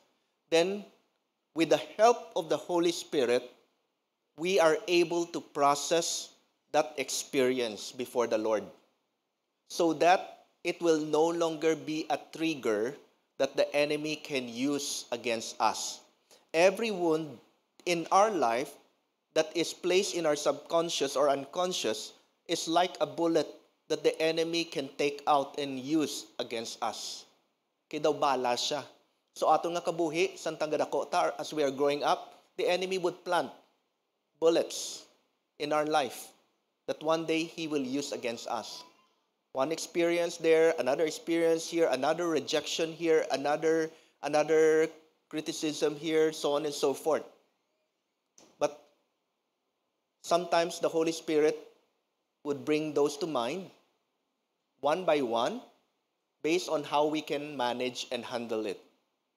then with the help of the Holy Spirit, we are able to process that experience before the Lord so that it will no longer be a trigger that the enemy can use against us. Every wound in our life that is placed in our subconscious or unconscious is like a bullet that the enemy can take out and use against us. Kaya daw bala siya. So ato nga kabuhi, santang gadako, as we are growing up, the enemy would plant bullets in our life that one day he will use against us. One experience there, another experience here, another rejection here, another criticism here, so on and so forth. But sometimes the Holy Spirit would bring those to mind, one by one, based on how we can manage and handle it.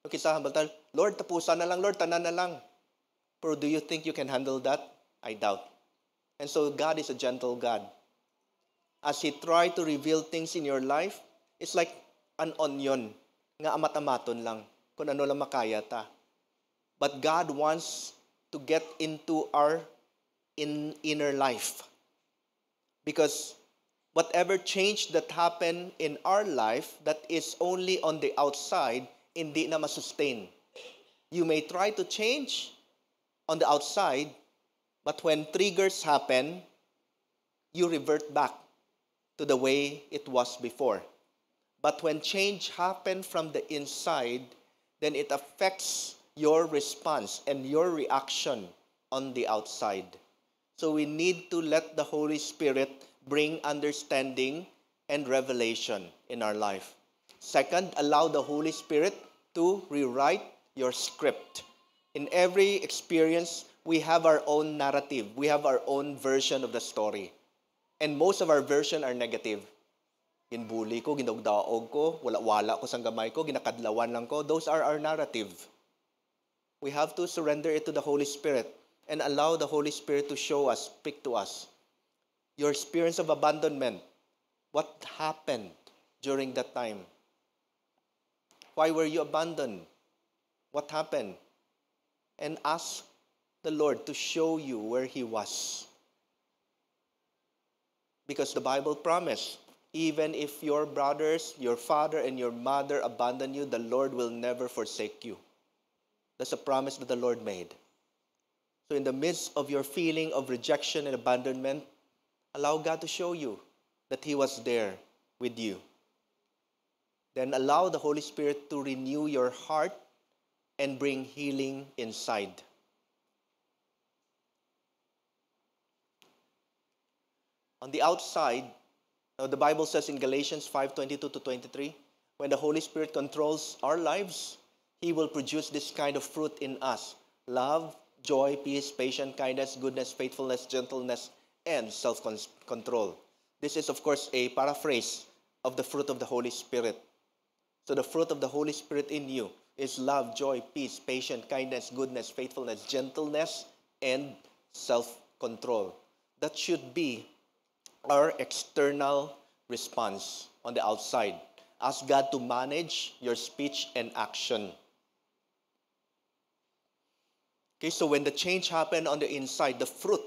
Okay, sa hambaltan, Lord, tapusan na lang, Lord, tanan na lang. Pero do you think you can handle that? I doubt. And so God is a gentle God. As He try to reveal things in your life, it's like an onion, nga amat-amaton lang, kung ano lang makaya ta. But God wants to get into our inner life. Because whatever change that happen in our life that is only on the outside, hindi na masustain. You may try to change on the outside, but when triggers happen, you revert back to the way it was before. But when change happens from the inside, then it affects your response and your reaction on the outside. So we need to let the Holy Spirit bring understanding and revelation in our life. Second, allow the Holy Spirit to rewrite your script. In every experience, we have our own narrative. We have our own version of the story. And most of our version are negative. Ginbuli ko, ginugdaog ko, wala-wala ko sang gamay ko, ginakadlawan lang ko. Those are our narrative. We have to surrender it to the Holy Spirit and allow the Holy Spirit to show us, speak to us. Your experience of abandonment, what happened during that time? Why were you abandoned? what happened, and ask the Lord to show you where He was. Because the Bible promised, even if your brothers, your father, and your mother abandon you, the Lord will never forsake you. That's a promise that the Lord made. So in the midst of your feeling of rejection and abandonment, allow God to show you that He was there with you. Then allow the Holy Spirit to renew your heart and bring healing inside. On the outside, the Bible says in Galatians 5:22 to 23, when the Holy Spirit controls our lives, He will produce this kind of fruit in us: love, joy, peace, patience, kindness, goodness, faithfulness, gentleness, and self-control. This is, of course, a paraphrase of the fruit of the Holy Spirit. So the fruit of the Holy Spirit in you is love, joy, peace, patience, kindness, goodness, faithfulness, gentleness, and self-control. That should be our external response on the outside. Ask God to manage your speech and action. Okay, so when the change happens on the inside, the fruit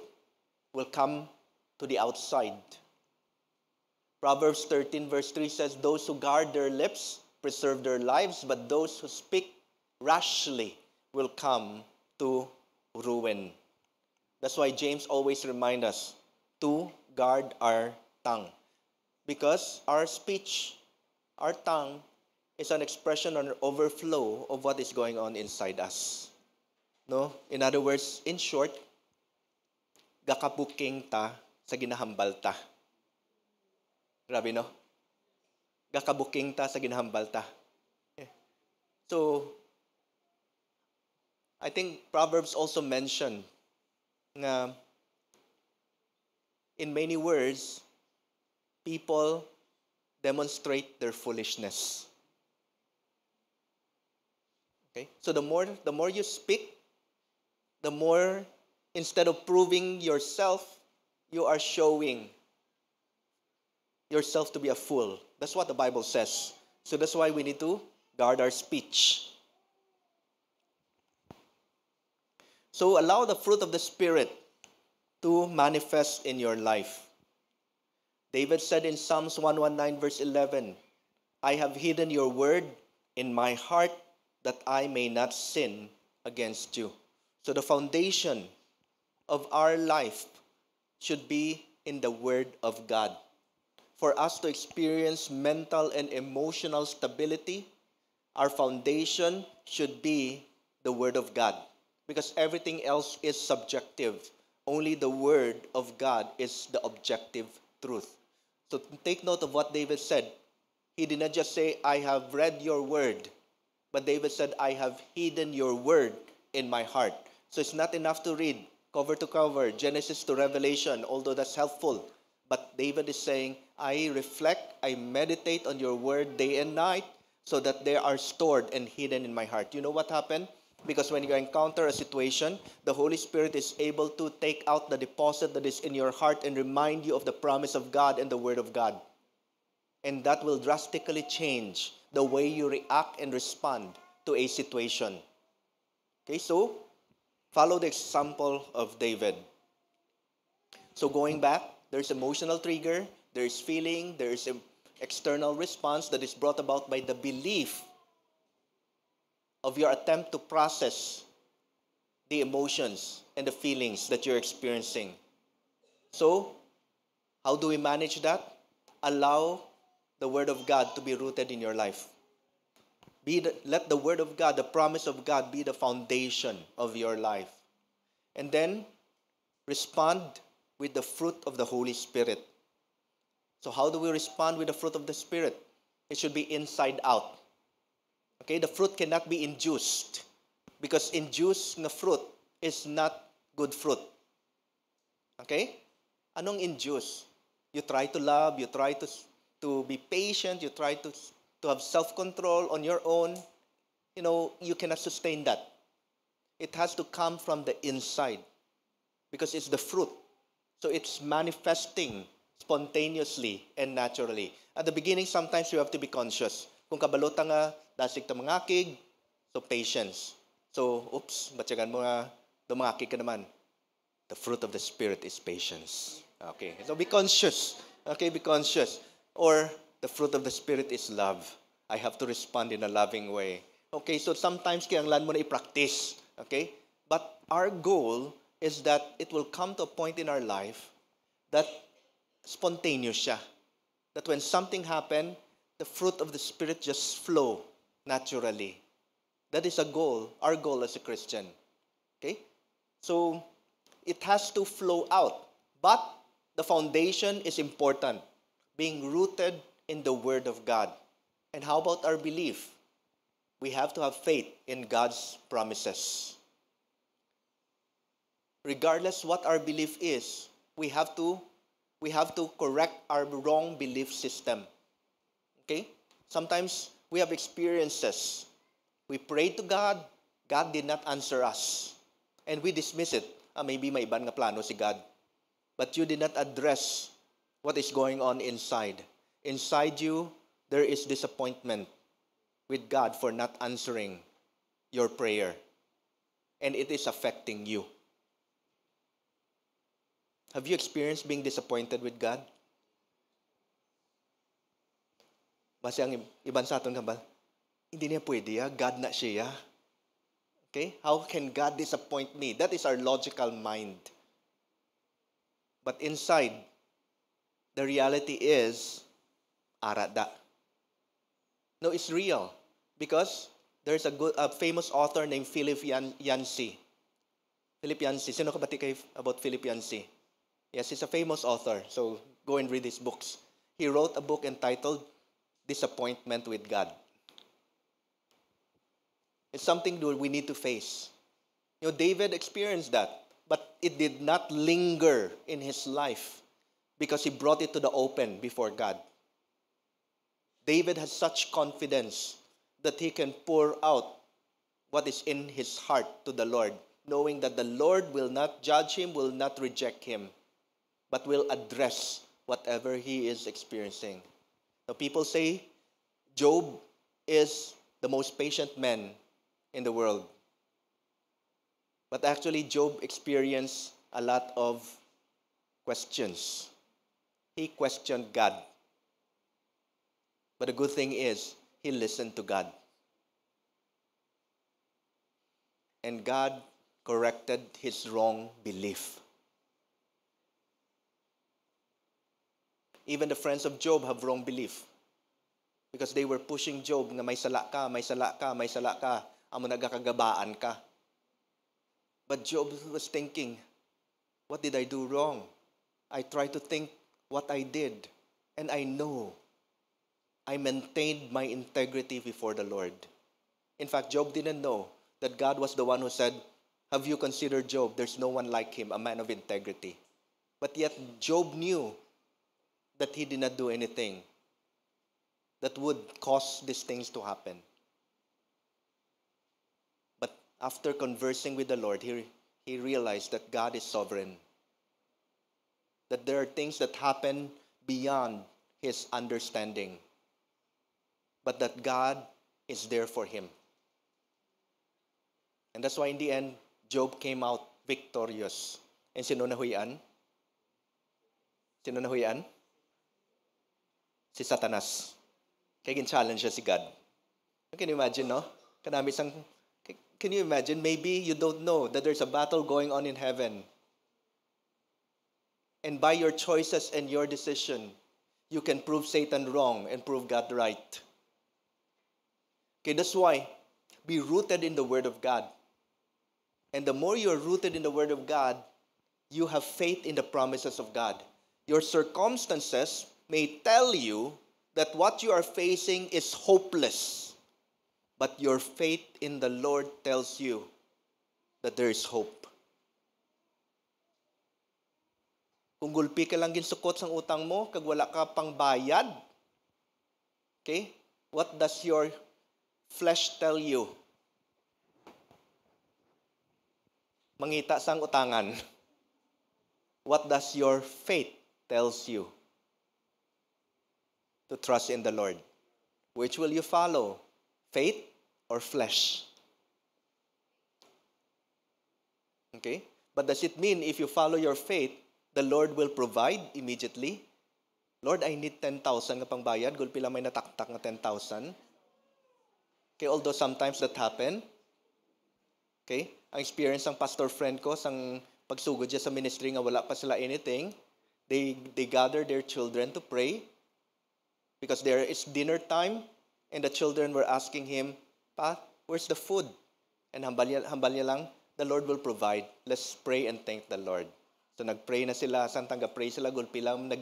will come to the outside. Proverbs 13 verse 3 says, those who guard their lips preserve their lives, but those who speak rashly will come to ruin. That's why James always reminds us to guard our tongue. Because our speech, our tongue, is an expression or an overflow of what is going on inside us. No? In other words, in short, gakabuking ta sa ginahambal ta. Grabe, no? Gakabuking ta sa ginahambal ta. So, I think Proverbs also mention na in many words, people demonstrate their foolishness. Okay? So the more you speak, the more, instead of proving yourself, you are showing yourself to be a fool. That's what the Bible says. So that's why we need to guard our speech. So allow the fruit of the Spirit to manifest in your life. David said in Psalms 119 verse 11, I have hidden your word in my heart that I may not sin against you. So the foundation of our life should be in the Word of God. For us to experience mental and emotional stability, our foundation should be the Word of God. Because everything else is subjective. Only the Word of God is the objective truth. So take note of what David said. He did not just say, I have read your Word. But David said, I have hidden your Word in my heart. So it's not enough to read cover to cover, Genesis to Revelation, although that's helpful. But David is saying, I reflect, I meditate on your word day and night so that they are stored and hidden in my heart. You know what happened? Because when you encounter a situation, the Holy Spirit is able to take out the deposit that is in your heart and remind you of the promise of God and the Word of God. And that will drastically change the way you react and respond to a situation. Okay, so follow the example of David. So going back, there's emotional trigger, there's feeling, there's an external response that is brought about by the belief of your attempt to process the emotions and the feelings that you're experiencing. So, how do we manage that? Allow the Word of God to be rooted in your life. Let the Word of God, the promise of God, be the foundation of your life. And then, respond with the fruit of the Holy Spirit. So how do we respond with the fruit of the Spirit? It should be inside out. Okay, the fruit cannot be induced. Because induced na fruit is not good fruit. Okay? Anong induce? You try to love, you try to be patient, you try to have self-control on your own. You know, you cannot sustain that. It has to come from the inside. Because it's the fruit. So it's manifesting spontaneously and naturally. At the beginning, sometimes you have to be conscious. Kung kabalota nga, dasig ta mangakig, So, patience. So, oops, batyagan mo nga, dumaki ka naman. The fruit of the Spirit is patience. Okay, so be conscious. Okay, be conscious. Or, the fruit of the Spirit is love. I have to respond in a loving way. Okay, so sometimes kailangan mo na i-practice. Okay? But our goal is that it will come to a point in our life that spontaneous siya. That when something happen, the fruit of the Spirit just flow naturally. That is a goal, our goal as a Christian. Okay? So, it has to flow out. But the foundation is important. Being rooted in the Word of God. And how about our belief? We have to have faith in God's promises. Regardless what our belief is, we have to correct our wrong belief system. Okay? Sometimes we have experiences. We prayed to God, God did not answer us. And we dismiss it. Maybe may ibang nga plano si God. But you did not address what is going on inside. Inside you, there is disappointment with God for not answering your prayer. And it is affecting you. Have you experienced being disappointed with God? Basta ang iban sa aton ba? Hindi niya pwede, God na siya. Okay? How can God disappoint me? That is our logical mind. But inside, the reality is, arada. No, it's real. Because there's a famous author named Philip Yancey. Philip Yancey. Sino kabati kayo about Philip Yancey? Yes, he's a famous author. So go and read his books. He wrote a book entitled Disappointment with God. It's something that we need to face. David experienced that. But it did not linger in his life because he brought it to the open before God. David has such confidence that he can pour out what is in his heart to the Lord, knowing that the Lord will not judge him, will not reject him, but will address whatever he is experiencing. Now, people say Job is the most patient man in the world. But actually, Job experienced a lot of questions. He questioned God. But the good thing is, he listened to God. And God corrected his wrong belief. Even the friends of Job have wrong belief. Because they were pushing Job nga may sala ka, may sala ka, may sala ka, amo nagakagabaan ka. But Job was thinking, what did I do wrong? I try to think what I did. And I know I maintained my integrity before the Lord. In fact, Job didn't know that God was the one who said, have you considered Job? There's no one like him, a man of integrity. But yet, Job knew that he did not do anything that would cause these things to happen. But after conversing with the Lord, he realized that God is sovereign. That there are things that happen beyond his understanding. But that God is there for him. And that's why in the end, Job came out victorious. And sino nahuyan? Sino nahuyan? Si Satanas. Kaya gin-challenge siya si God. Can you imagine, no? Can you imagine? Maybe you don't know that there's a battle going on in heaven. And by your choices and your decision, you can prove Satan wrong and prove God right. Okay, that's why be rooted in the Word of God. And the more you're rooted in the Word of God, you have faith in the promises of God. Your circumstances may tell you that what you are facing is hopeless. But your faith in the Lord tells you that there is hope. Kung gulpi ka lang ginsukot sang utang mo, kag wala ka pang bayad, okay? What does your flesh tell you? Mangita sang utangan. What does your faith tells you? To trust in the Lord. Which will you follow? Faith or flesh? Okay? But does it mean if you follow your faith, the Lord will provide immediately? Lord, I need 10,000 nga pangbayad. Gulpi lang may nataktak nga 10,000. Okay, although sometimes that happen. Okay? Ang experience ng pastor friend ko sang pagsugod siya sa ministry nga wala pa sila anything, they gather their children to pray because there is dinner time and the children were asking him, Pa, where's the food? And hambal niya lang, the Lord will provide. Let's pray and thank the Lord. So nagpray na sila, santang pray sila, gulpi lang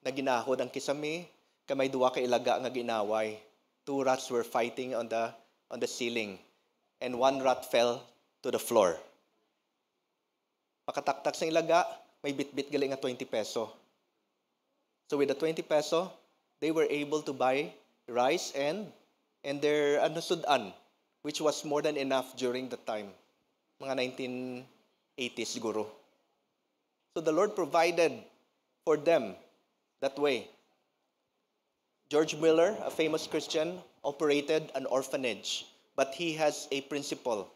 naginahod ang kisame, kamay duwa ka ilaga nga ginaway. 2 rats were fighting on the ceiling and 1 rat fell to the floor. Pakataktak sa ilaga, may bit-bit gali nga 20 peso. So with the 20 peso, they were able to buy rice and their sudan, which was more than enough during the time. Mga 1980s siguro. So the Lord provided for them that way. George Miller, a famous Christian, operated an orphanage, but he has a principle.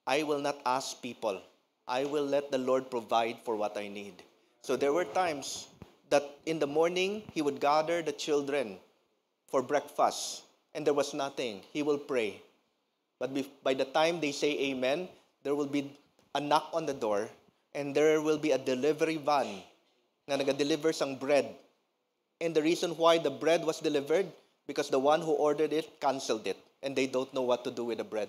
I will not ask people. I will let the Lord provide for what I need. So there were times that in the morning, he would gather the children for breakfast, and there was nothing. He will pray. But by the time they say amen, there will be a knock on the door, and there will be a delivery van na nag-deliver sang bread. And the reason why the bread was delivered, because the one who ordered it canceled it, and they don't know what to do with the bread.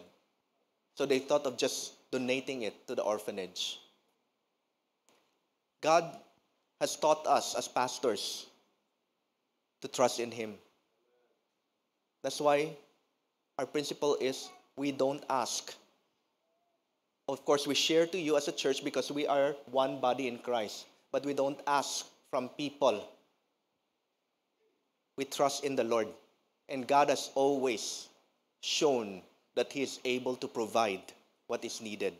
So they thought of just donating it to the orphanage. God has taught us as pastors to trust in Him. That's why our principle is we don't ask. Of course, we share to you as a church because we are one body in Christ, but we don't ask from people. We trust in the Lord. And God has always shown that He is able to provide what is needed.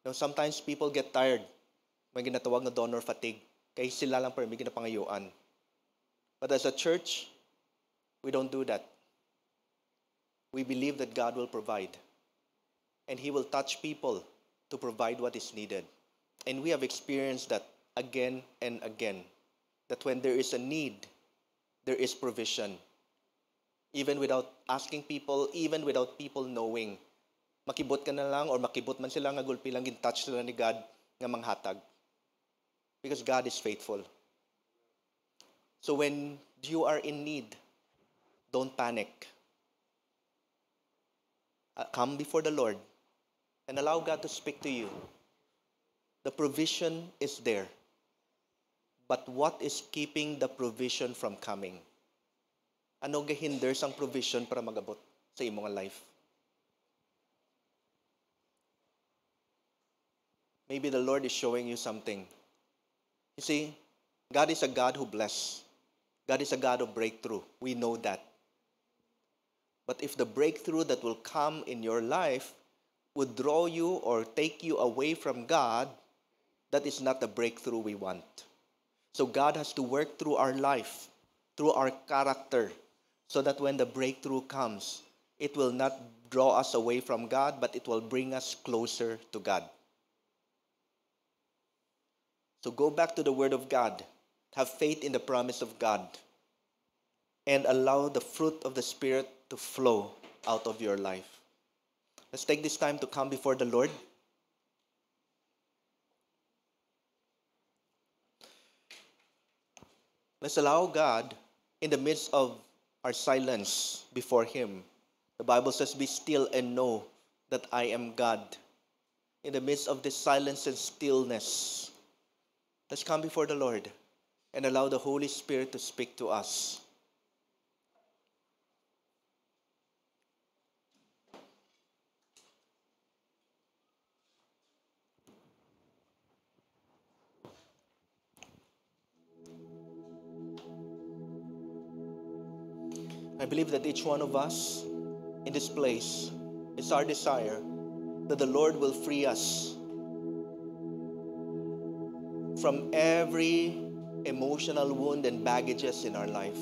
Now, sometimes people get tired. May ginatawag na donor fatigue. Kaya sila lang pa may ginapangayuan. But as a church, we don't do that. We believe that God will provide. And He will touch people to provide what is needed. And we have experienced that again and again. That when there is a need, there is provision. Even without asking people, even without people knowing. Makibot ka na lang or makibot man sila nga gulpi lang gin-touch sila ni God nga manghatag. Because God is faithful. So when you are in need, don't panic. Come before the Lord and allow God to speak to you. The provision is there. But what is keeping the provision from coming? Ano gahinder sang provision para magabot sa imong life? Maybe the Lord is showing you something. You see, God is a God who bless. God is a God of breakthrough. We know that. But if the breakthrough that will come in your life would draw you or take you away from God, that is not the breakthrough we want. So God has to work through our life, through our character, so that when the breakthrough comes, it will not draw us away from God, but it will bring us closer to God. So go back to the Word of God. Have faith in the promise of God. And allow the fruit of the Spirit to flow out of your life. Let's take this time to come before the Lord. Let's allow God, in the midst of our silence before Him. The Bible says, be still and know that I am God. In the midst of this silence and stillness, let's come before the Lord and allow the Holy Spirit to speak to us. I believe that each one of us in this place, it's our desire that the Lord will free us from every emotional wound and baggages in our life.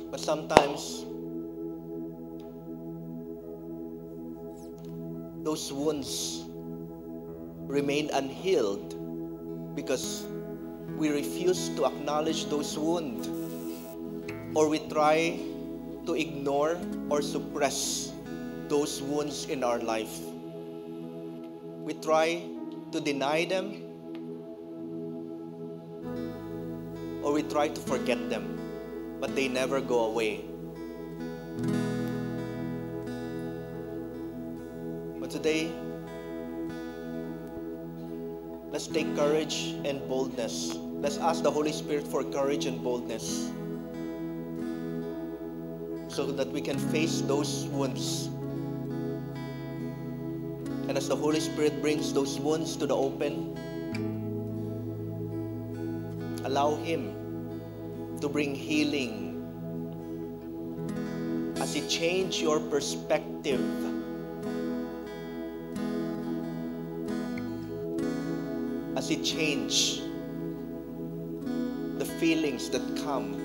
But sometimes those wounds remain unhealed because we refuse to acknowledge those wounds, or we try to ignore or suppress those wounds in our life. We try to deny them, or we try to forget them, but they never go away. But today, let's take courage and boldness. Let's ask the Holy Spirit for courage and boldness so that we can face those wounds. And as the Holy Spirit brings those wounds to the open, allow Him to bring healing as He changes your perspective. As He changes the feelings that come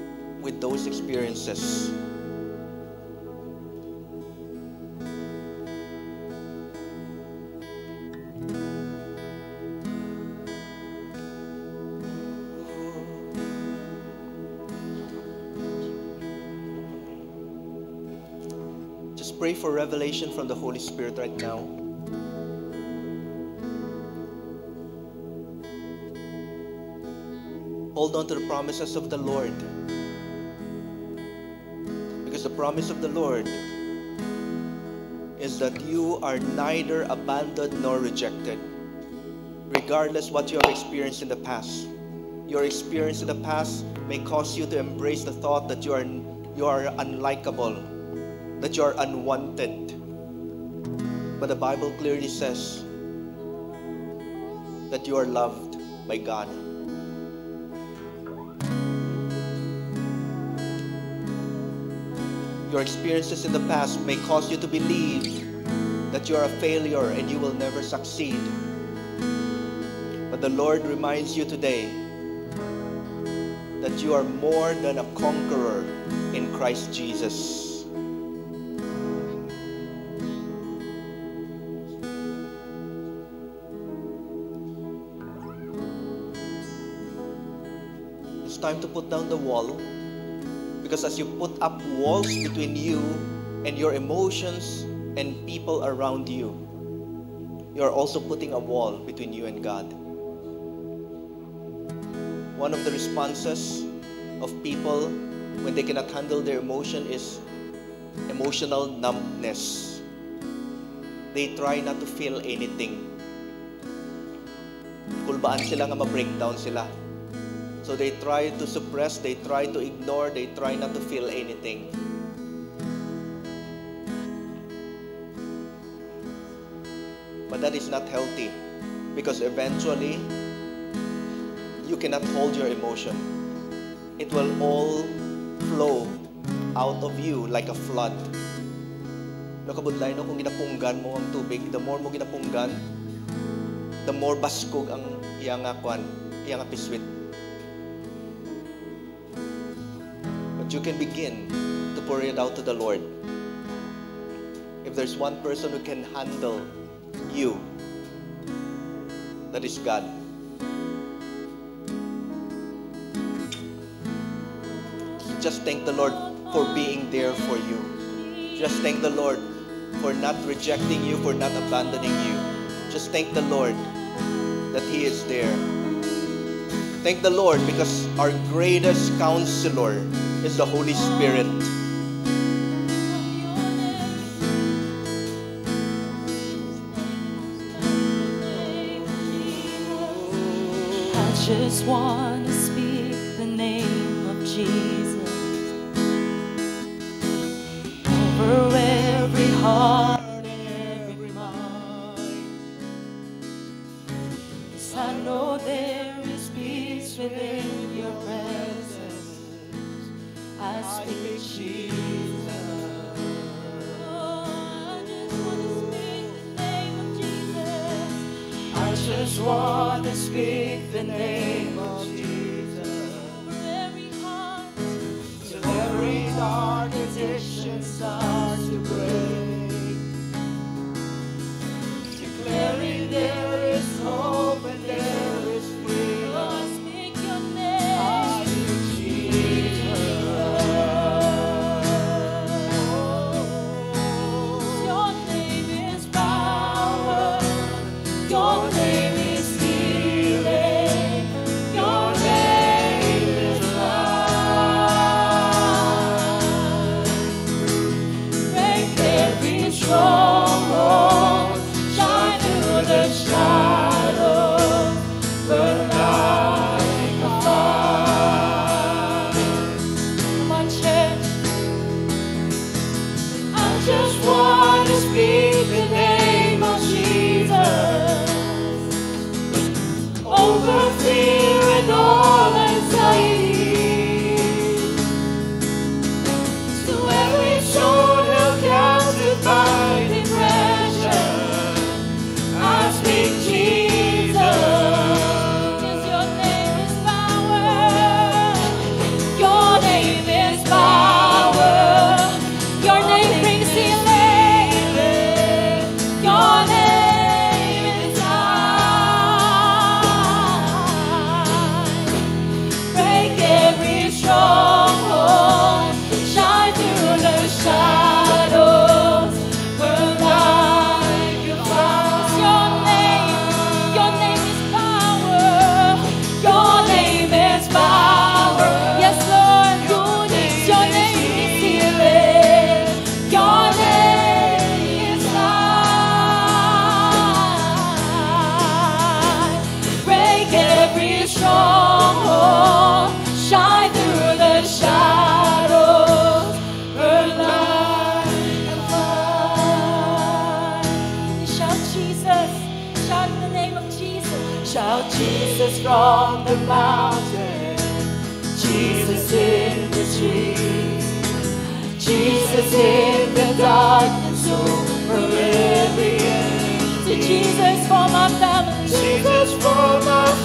with those experiences. Just pray for revelation from the Holy Spirit right now. Hold on to the promises of the Lord. Because the promise of the Lord is that you are neither abandoned nor rejected, regardless what you have experienced in the past. Your experience in the past may cause you to embrace the thought that you are unlikable, that you are unwanted. But the Bible clearly says that you are loved by God. Your experiences in the past may cause you to believe that you are a failure and you will never succeed. But the Lord reminds you today that you are more than a conqueror in Christ Jesus. It's time to put down the wall. Because as you put up walls between you and your emotions and people around you, you are also putting a wall between you and God. One of the responses of people when they cannot handle their emotion is emotional numbness. They try not to feel anything. Kulbaan sila nga ma-breakdown sila. So they try to suppress, they try to ignore, they try not to feel anything. But that is not healthy, because eventually you cannot hold your emotion. It will all flow out of you like a flood. Nakabudlay no, kung ginapunggan mo ang tubig, the more mo ginapunggan, the more baskog ang iyang piswit. You can begin to pour it out to the Lord. If there's one person who can handle you, that is God. Just thank the Lord for being there for you. Just thank the Lord for not rejecting you, for not abandoning you. Just thank the Lord that He is there. Thank the Lord because our greatest counselor is the Holy Spirit. I just want to speak the name of Jesus over every heart and every mind. 'Cause I know there is peace within your presence. I speak Jesus. Oh, I just want to speak the name of Jesus. I just want to speak the name of Jesus. Over every heart, till every dark addiction starts to break.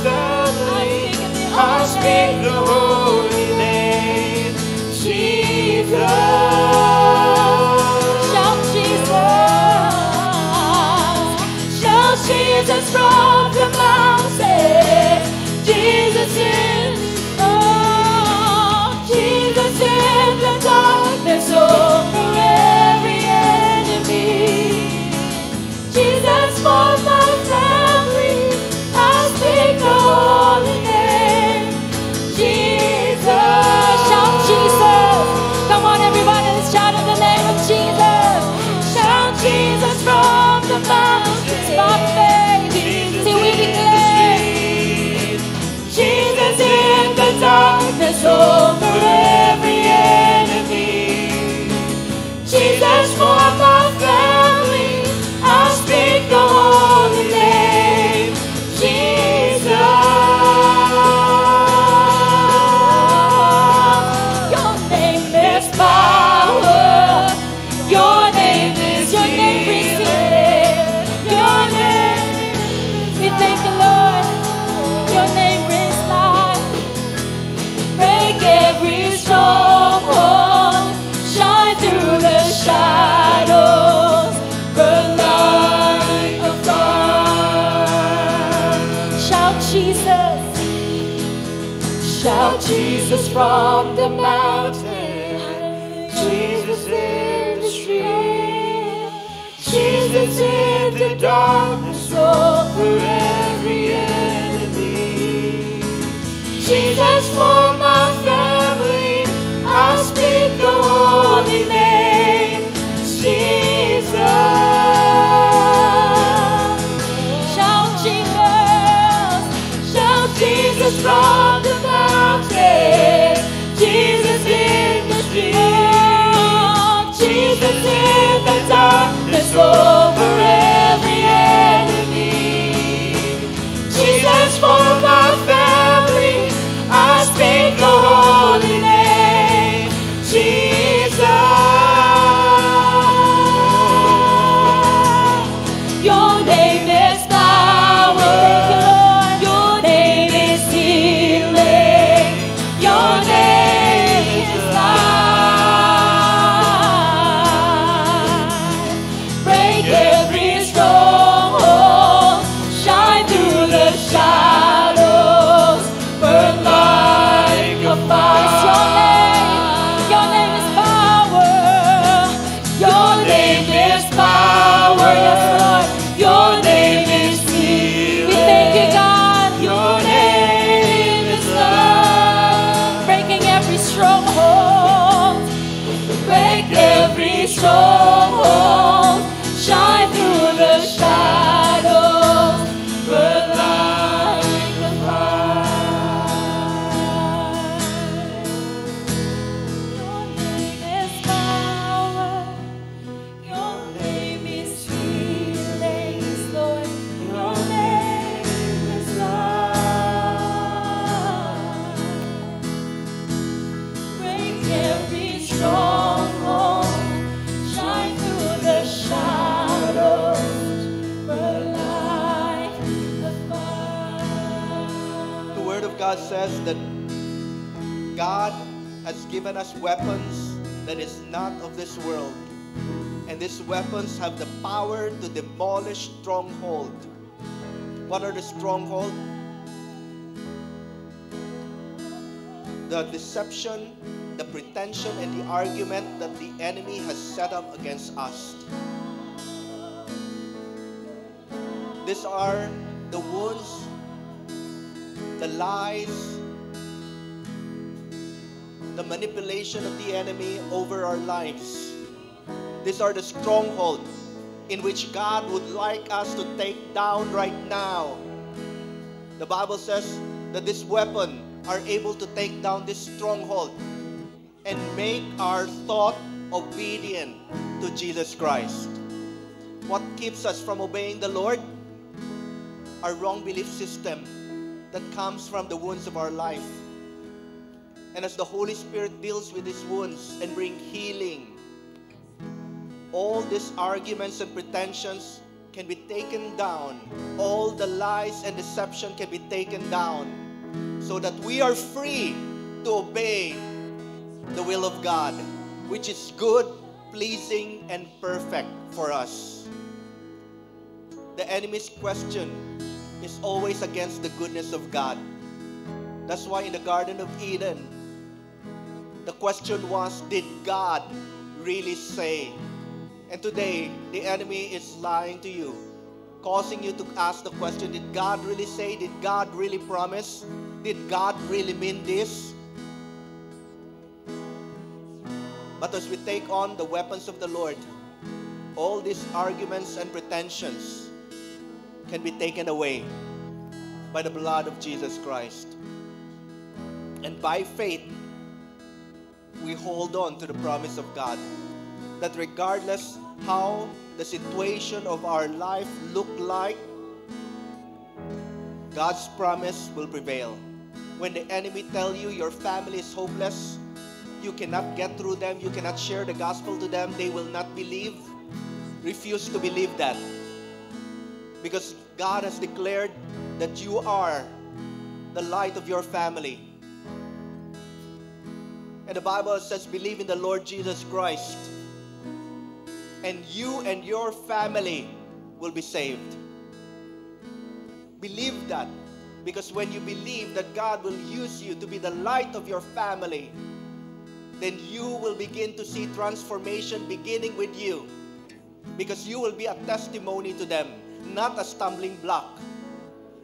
family, I speak the holy name, Jesus. Shout Jesus. Shout Jesus from the mountain. Jesus in, oh, Jesus in the darkness over every enemy. Jesus for my family, I speak the holy name. Jesus, shout Jesus. Come on, everybody, let's shout in the name of Jesus. Shout Jesus from the mountains, my faith. See, we declare Jesus in the darkness over every enemy. Jesus for my family, I speak the holy name, Jesus. Your name is power. Your name brings healing. Your name, we thank the Lord. Your name brings life. Break every stronghold. Shine through the shadows. Burn like a fire. Shout Jesus. Shout Jesus from the mountain. Jesus in the street. Jesus in the darkness over every enemy. Jesus for my family, I speak the holy name, Jesus. Shout Jesus. Shout Jesus from the mountain. Jesus in the street. Jesus in the darkness over every enemy. Jesus for my family, I speak the holy name, Jesus. Your name is power. Your name is healing. Your name is life. Break every stronghold. Shine through the shadows. Burn like a fire. Your name is power. Your name is power. Yes, Lord. Your name is healing. We thank you, God. Your name is love. Breaking every stronghold. Break every stronghold. Shine through the shadows. Burn like a fire. Your name is power. Your name is healing, Lord. Your name is love. Break every stronghold. Shine through the shadows. Burn like a fire. The Word of God says that God has given us weapons that is not of this world. And these weapons have the power to demolish stronghold. What are the stronghold? The deception, the pretension, and the argument that the enemy has set up against us. These are the wounds, the lies, the manipulation of the enemy over our lives. These are the strongholds in which God would like us to take down right now. The Bible says that this weapon are able to take down this stronghold and make our thought obedient to Jesus Christ. What keeps us from obeying the Lord? Our wrong belief system that comes from the wounds of our life. And as the Holy Spirit deals with these wounds and bring healing, all these arguments and pretensions can be taken down. All the lies and deception can be taken down so that we are free to obey the will of God, which is good, pleasing, and perfect for us. The enemy's question is always against the goodness of God. That's why in the Garden of Eden, the question was, did God really say? And today, the enemy is lying to you, causing you to ask the question, did God really say? Did God really promise? Did God really mean this? But as we take on the weapons of the Lord, all these arguments and pretensions can be taken away by the blood of Jesus Christ. And by faith, we hold on to the promise of God that regardless how the situation of our life look like, God's promise will prevail. When the enemy tell you your family is hopeless, you cannot get through them, you cannot share the gospel to them, they will not believe, refuse to believe that. Because God has declared that you are the light of your family. And the Bible says, believe in the Lord Jesus Christ, and you and your family will be saved. Believe that, because when you believe that God will use you to be the light of your family, then you will begin to see transformation beginning with you, because you will be a testimony to them, not a stumbling block.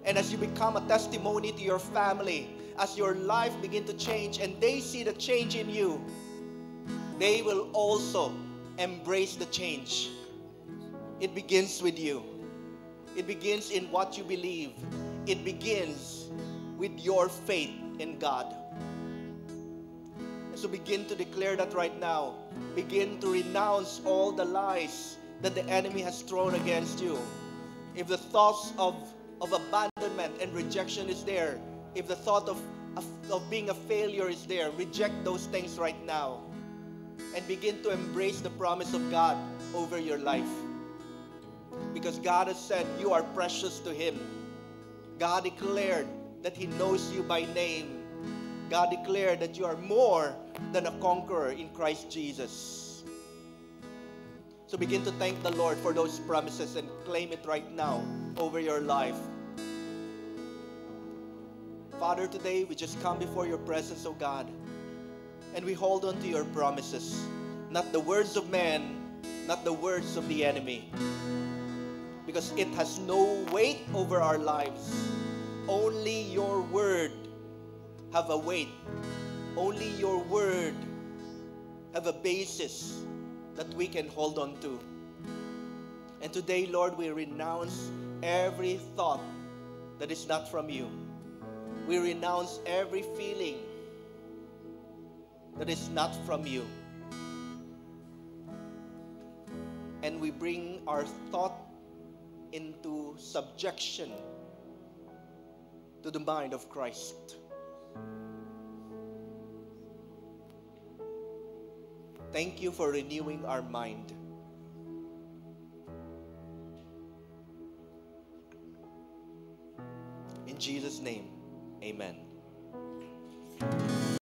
And as you become a testimony to your family, as your life begin to change and they see the change in you, they will also embrace the change. It begins with you. It begins in what you believe. It begins with your faith in God. So begin to declare that right now. Begin to renounce all the lies that the enemy has thrown against you. If the thoughts of abandonment and rejection is there, if the thought of being a failure is there, reject those things right now and begin to embrace the promise of God over your life. Because God has said you are precious to Him. God declared that He knows you by name. God declared that you are more than a conqueror in Christ Jesus. So begin to thank the Lord for those promises and claim it right now over your life. Father, today we just come before your presence, oh God, and we hold on to your promises, not the words of man, not the words of the enemy, because it has no weight over our lives. Only your word have a weight. Only your word have a basis that we can hold on to. And today, Lord, we renounce every thought that is not from you. We renounce every feeling that is not from you. And we bring our thought into subjection to the mind of Christ. Thank you for renewing our mind. In Jesus' name, amen.